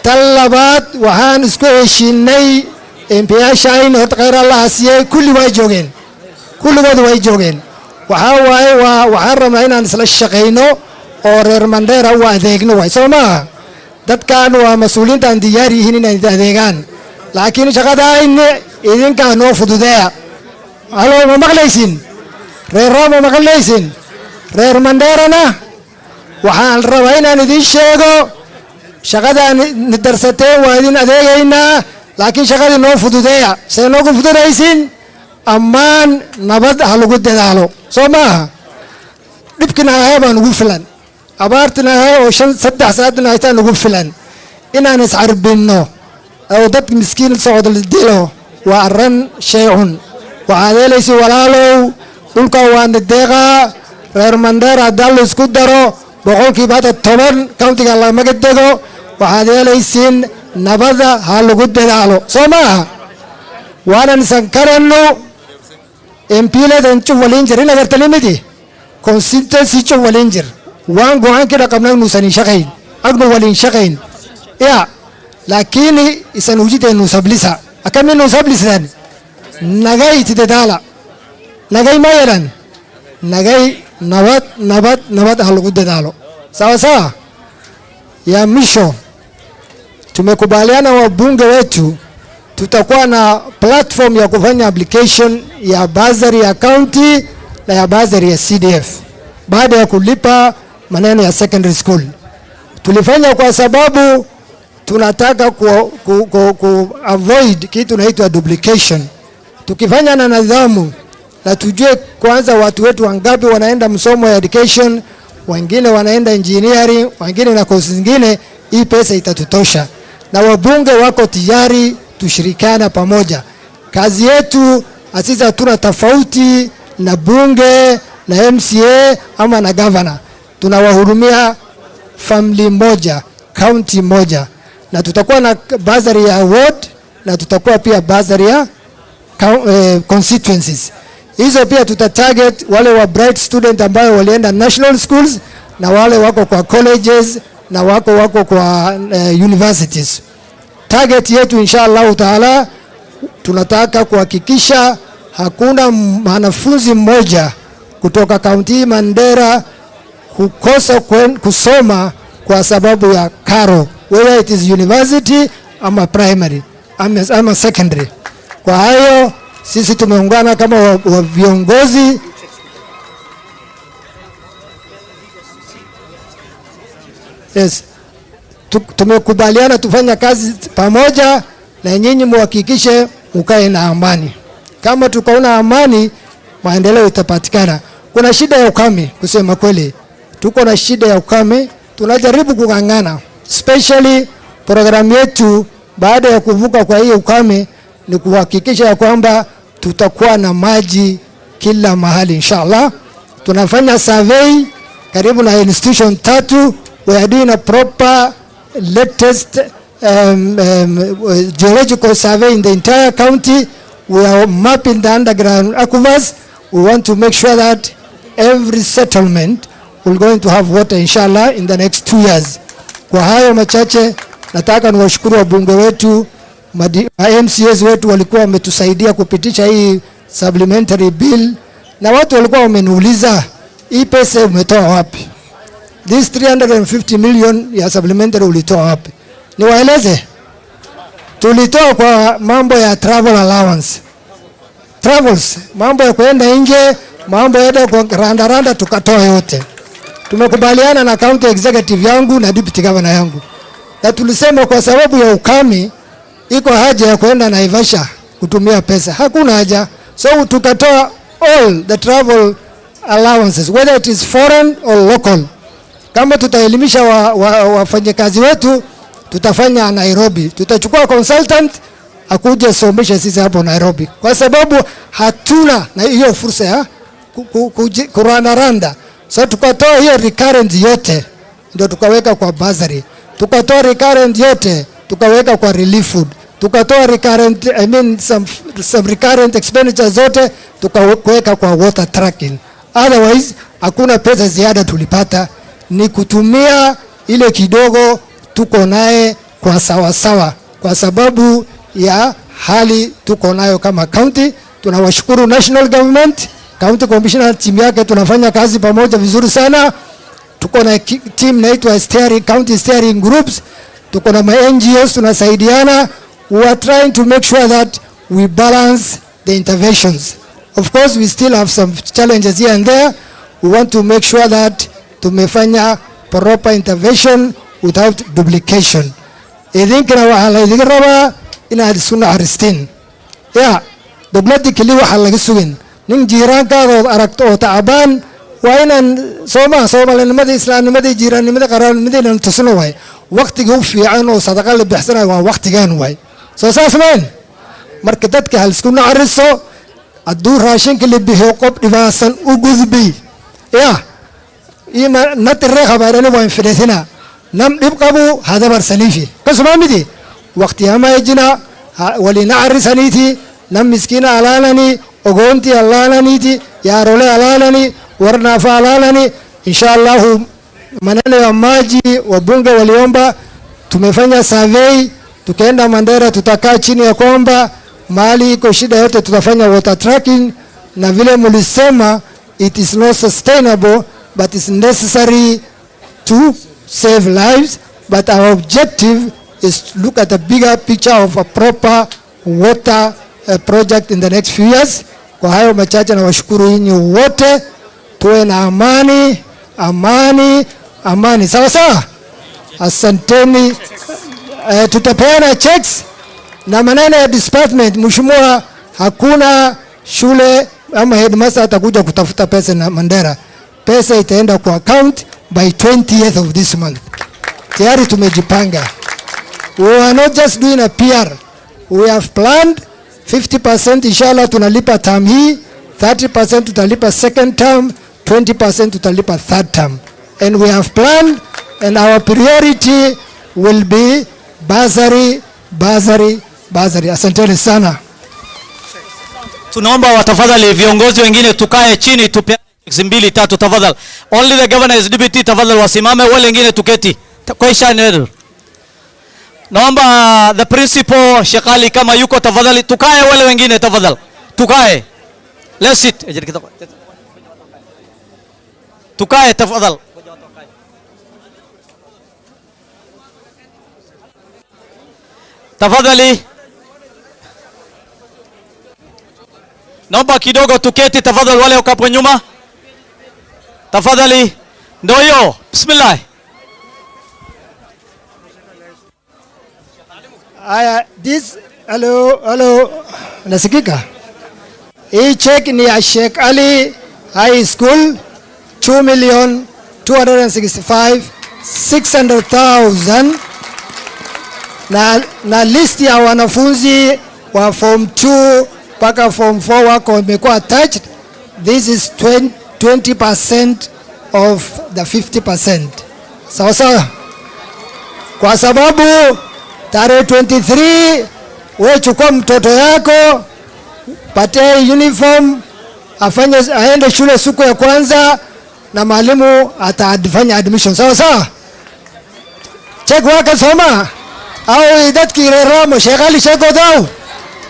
tan labaad waxaan isku heshiinay MP-yaashayn horta khayr allah siiyey, kulli way joogeen, kulligood way joogeen. waxaa waaye waxaan rabnaa inaan isla shaqayno oo reer Mandera u adeegno waay soo maaha. dadkan waa mas-uuliyiinta aan diyaar yihiin inay adeegaan, laakiin shaqadayna idinkaa noo fududeeya. halo ma maqlaysin reer Raamo, ma maqlaysin reer Manderana? waxaan rabaa inaan idin sheego shaqadaan darsateen waa idin adeegaynaa, laakiin shaqadii noo fududeeya. see noogu fududaysin? ammaan nabad ha lagu dadaalo soo maaha. dhibkina ahaa baan ugu filan, abaartina ahaa oo 3 saacadna haytaan ugu filan. inaan iscarbinno oo dad miskiin socod la dilo waa arrin shay-un. waxaad helaysi walaalow, dhulka waana deeqaa. reer Mandera haddii la isku daro boqolkiiba 10 countiga lamaga dego, waxaad helaysiin nabada ha lagu dadaalo soo maaha. waanan isan karanno MP-ladan cuwalin jir ina gartalimidi consistency cuwalin jir waan go'aan kida qabnaa nuusan shaqayn agnu walin shaqayn ya, lakini isan wujideen nusablisa akamin nusablisdan nagay tidadala nagay mayalan nagai nabad halagu dadaalo. Sawa sawa. Ya mwisho, tumekubaliana wabunge wetu tutakuwa na platform ya kufanya application ya bursary ya county na ya bursary ya CDF baada ya kulipa maneno ya secondary school. Tulifanya kwa sababu tunataka avoid kitu inaitwa duplication. Tukifanya na nidhamu na tujue kwanza watu wetu wangapi wanaenda msomo ya education, wengine wanaenda engineering, wengine na course zingine, hii pesa itatutosha. Na wabunge wako tayari tushirikiana pamoja. Kazi yetu asisa tuna tofauti na bunge na MCA ama na governor. Tunawahudumia family moja, county moja. Na tutakuwa na bursary ya ward na tutakuwa pia bursary ya constituencies. Hizo pia tutatarget wale wa bright student ambao walienda national schools na wale wako kwa colleges na wako kwa universities. Target yetu inshallah taala tunataka kuhakikisha hakuna mwanafunzi mmoja kutoka kaunti Mandera kukosa kusoma kwa sababu ya karo, whether it is university ama primary ama secondary. Kwa hayo sisi tumeungana kama wa viongozi tumekubaliana tufanya kazi pamoja na nyinyi muhakikishe ukae na amani. Kama tukaona amani, maendeleo itapatikana. Kuna shida ya ukame, kusema kweli. Tuko na shida ya ukame, tunajaribu kung'ang'ana. Especially programu yetu baada ya kuvuka kwa hiyo ukame ni kuhakikisha ya kwamba tutakuwa na maji kila mahali inshallah. Tunafanya survey karibu na institution 3. We are doing a proper latest geological survey in the entire county. We are mapping the underground aquifers. We want to make sure that every settlement will going to have water inshallah in the next 2 years. Kwa hayo machache nataka niwashukuru wabunge wetu, MCAs wetu walikuwa wametusaidia kupitisha hii supplementary bill, na watu walikuwa wameniuliza hii pesa umetoa wapi? This 350 million ya supplementary ulitoa wapi? Niwaeleze. Tulitoa kwa mambo ya travel allowance. Travels, mambo ya kwenda nje, mambo ya kwa randa tukatoa yote. Tumekubaliana na county executive yangu na deputy governor yangu. Na tulisema kwa sababu ya ukame iko haja ya kwenda Naivasha kutumia pesa. Hakuna haja. So tukatoa all the travel allowances, whether it is foreign or local. Kama tutaelimisha wafanyakazi wetu, tutafanya Nairobi. Tutachukua consultant akuje somesha sisi hapo Nairobi. Kwa sababu hatuna na hiyo fursa ya kuranda. So tukatoa hiyo recurrent yote ndio tukaweka kwa bursary. Tukatoa recurrent yote tukaweka kwa relief food. Tukatoa recurrent some recurrent expenditures zote tukaweka kwa water tracking. Otherwise hakuna pesa ziada tulipata, ni kutumia ile kidogo tuko naye kwa sawa kwa sababu ya hali tuko nayo kama county. Tunawashukuru national government, county commissioner team yake, tunafanya kazi pamoja vizuri sana. Tuko na team naitwa county steering groups, tuko na NGOs tunasaidiana. We are trying to make sure that we balance the interventions. Of course we still have some challenges here and there. We want to make sure that tumefanya proper intervention without duplication. Idinkana waxa la idin rabaa inaad sunna aristiin. Dawladda kali waxa laga sugin nin jiiraankaaga aragto oo taabaan waa inaan Soomaalinimada, Islaamnimada, jiiraannimada, qaraalnimada tusno way. Waqtiga u fiican oo sadaqa la bixsanayo waa waqtigan way. Soo saasmeen marka dadka hal isku naariso aduu raashinka la bixiyo qof dhibaasan u gudbi. ima natire khabarani waan fidetina nam dib qabu hada barsanifi kasmaamidi waqti ama yajina walina arisaniti nam miskina alalani ogonti alalani ya role alalani warna fa alalani inshallah. Maneno ya maji wabunge waliomba, tumefanya survey, tukaenda Mandera, tutakaa chini ya kwamba mahali iko shida yote tutafanya water tracking, na vile mulisema it is not sustainable, but it's necessary to save lives. But our objective is to look at the bigger picture of a proper water project in the next few years. Kwa hayo machache, na washukuru nyinyi wote, tuwe na amani, amani, amani. Sawa sawa, asanteni. Tutapeana checks na maneno ya disbursement. Mheshimiwa, hakuna shule ama headmaster atakuja kutafuta pesa na Mandera. Pesa itaenda kwa account by 20th of this month. Tayari tumejipanga. We are not just doing a PR. We have planned 50% inshallah tunalipa term hii, 30% tutalipa second term, 20% tutalipa third term. And we have planned, and our priority will be bursary, bursary, bursary. Asanteni sana. Tunaomba watafadhali viongozi wengine tukae chini tupe mbili tatu tafadhali. Only the governor is deputy, tafadhali wasimame, wale wengine tuketi. Question error. Naomba the principal Shekali kama yuko tafadhali tukae, wale wengine tafadhali. Tukae. Let's sit. Tukae tafadhali. Tafadhali. Naomba kidogo tuketi tafadhali, wale wakapo nyuma. Tafadhali. Ndio hiyo. Bismillah. Aya, this, hello, nasikika? Hii check ni ya Sheikh Ali High School, 2,265,600,000 na list ya wanafunzi wa form 2 mpaka form 4 wako wamekuwa attached. This is 20% of the 50%. Sawa sawa? Kwa sababu tarehe 23 wewe chukua mtoto yako, patie uniform, aende shule siku ya kwanza na mwalimu atafanya admission. Sawa sawa? Check wake soma au idat kireramo shekali cheko dao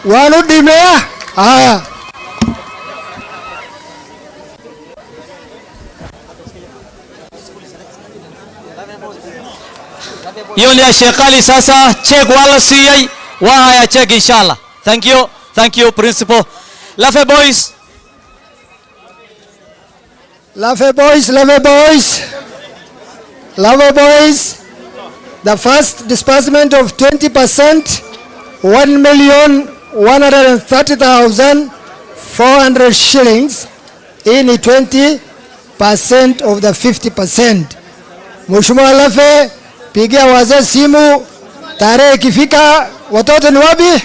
wanudimea. Haya, hiyo ni Shekali. Sasa check wala siyai wa haya check inshallah. Thank you principal. Lafe boys, the first disbursement of 20%, 1,130,400 shillings. Hii ni 20% of the 50%. Mheshimiwa Lafe, pigia wazee simu, tarehe ikifika watoto ni wapi?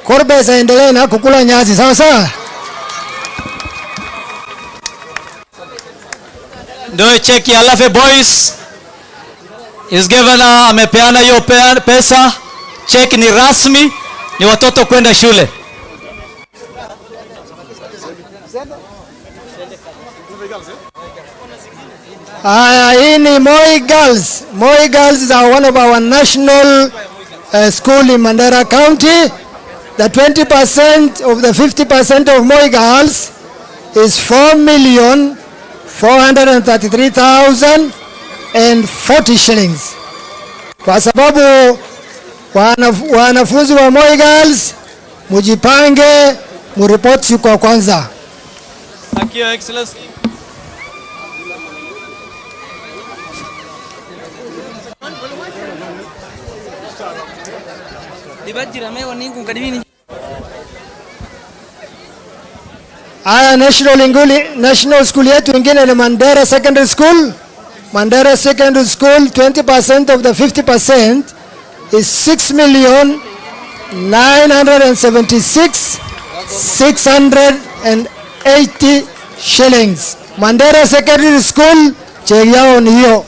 Korbe zaendelee na kukula nyazi. Sawa sawa? ndio check ya Lafe boys is given. Amepeana hiyo pesa. Check ni rasmi, ni watoto kwenda shule. Hii ni Moi Girls. Moi Girls are one of our national school in Mandera County. The 20% of the 50% of Moi Girls is 4,433,040 shillings. Kwa sababu wanafunzi wa Moi Girls, mujipange, muripoti siku ya kwanza. Thank you, Excellency. Aya, national school yetu ingine ni Mandera Secondary School. Mandera Secondary School, 20% of the 50% is 6,976,680 shillings. Mandera Secondary School, cheki yao ni hiyo.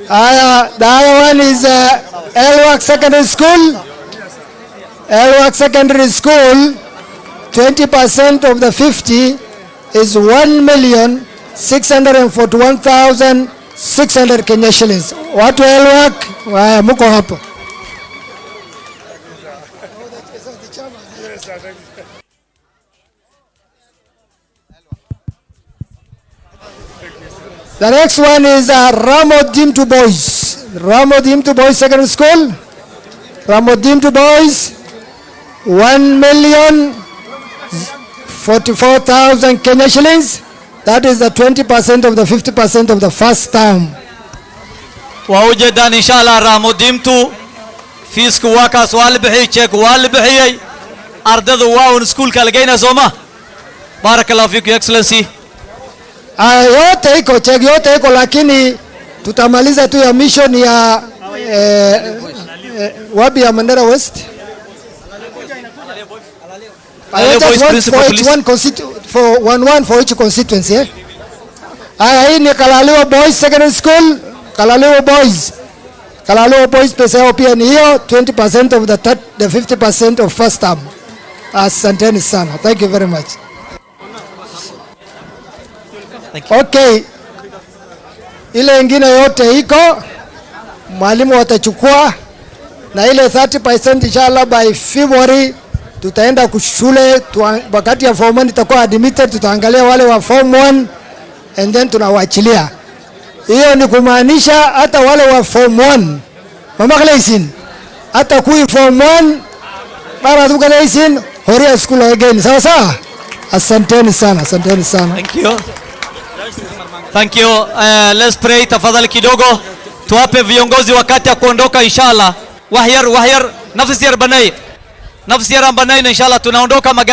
The other one is Elwak Secondary School. Elwak Secondary School, 20% of the 50 is 1,641,700 600 Kenya shillings. Watu wa Elwak, haya mko hapo. The next one is Ramo Dimtu Boys. Ramo Dimtu Boys Secondary School. Ramo Dimtu Boys, 1,044,000 Kenya shillings. That is the 20% of the 50% of the first term. ووجد إن شاء الله رامو ديمتو فيسك واكا سوال بحي تشيك وال بحي أردد واون سكول كالجينا زوما. بارك الله فيك يا Excellency. Yote iko check, yote iko, lakini tutamaliza tu ya mission ya wapi ya Mandera West. I just want for one for each constituency. Hii ni Kalaliwa Boys Secondary School, Kalaliwa Boys. Kalaliwa Boys pesa yao pia ni hiyo 20% of the 50% of first term. Asanteni sana. Thank you very much. Okay. Ile ingine yote iko, mwalimu watachukua, na ile 30% inshallah by February tutaenda kushule, wakati ya form 1 itakuwa admitted, tutaangalia wale wa form 1 and then tunawaachilia. Hiyo ni kumaanisha hata wale wa form 1 mama Gleason, hata kui form 1 bara tu Gleason Horia School again. Sawa sawa. Asanteni sana, asanteni sana. Thank you. Thank you. Let's pray tafadhali kidogo. Tuwape viongozi wakati ya kuondoka inshallah. Wahyar nafsi ya banai. Nafsi ya banai inshallah tunaondoka magari.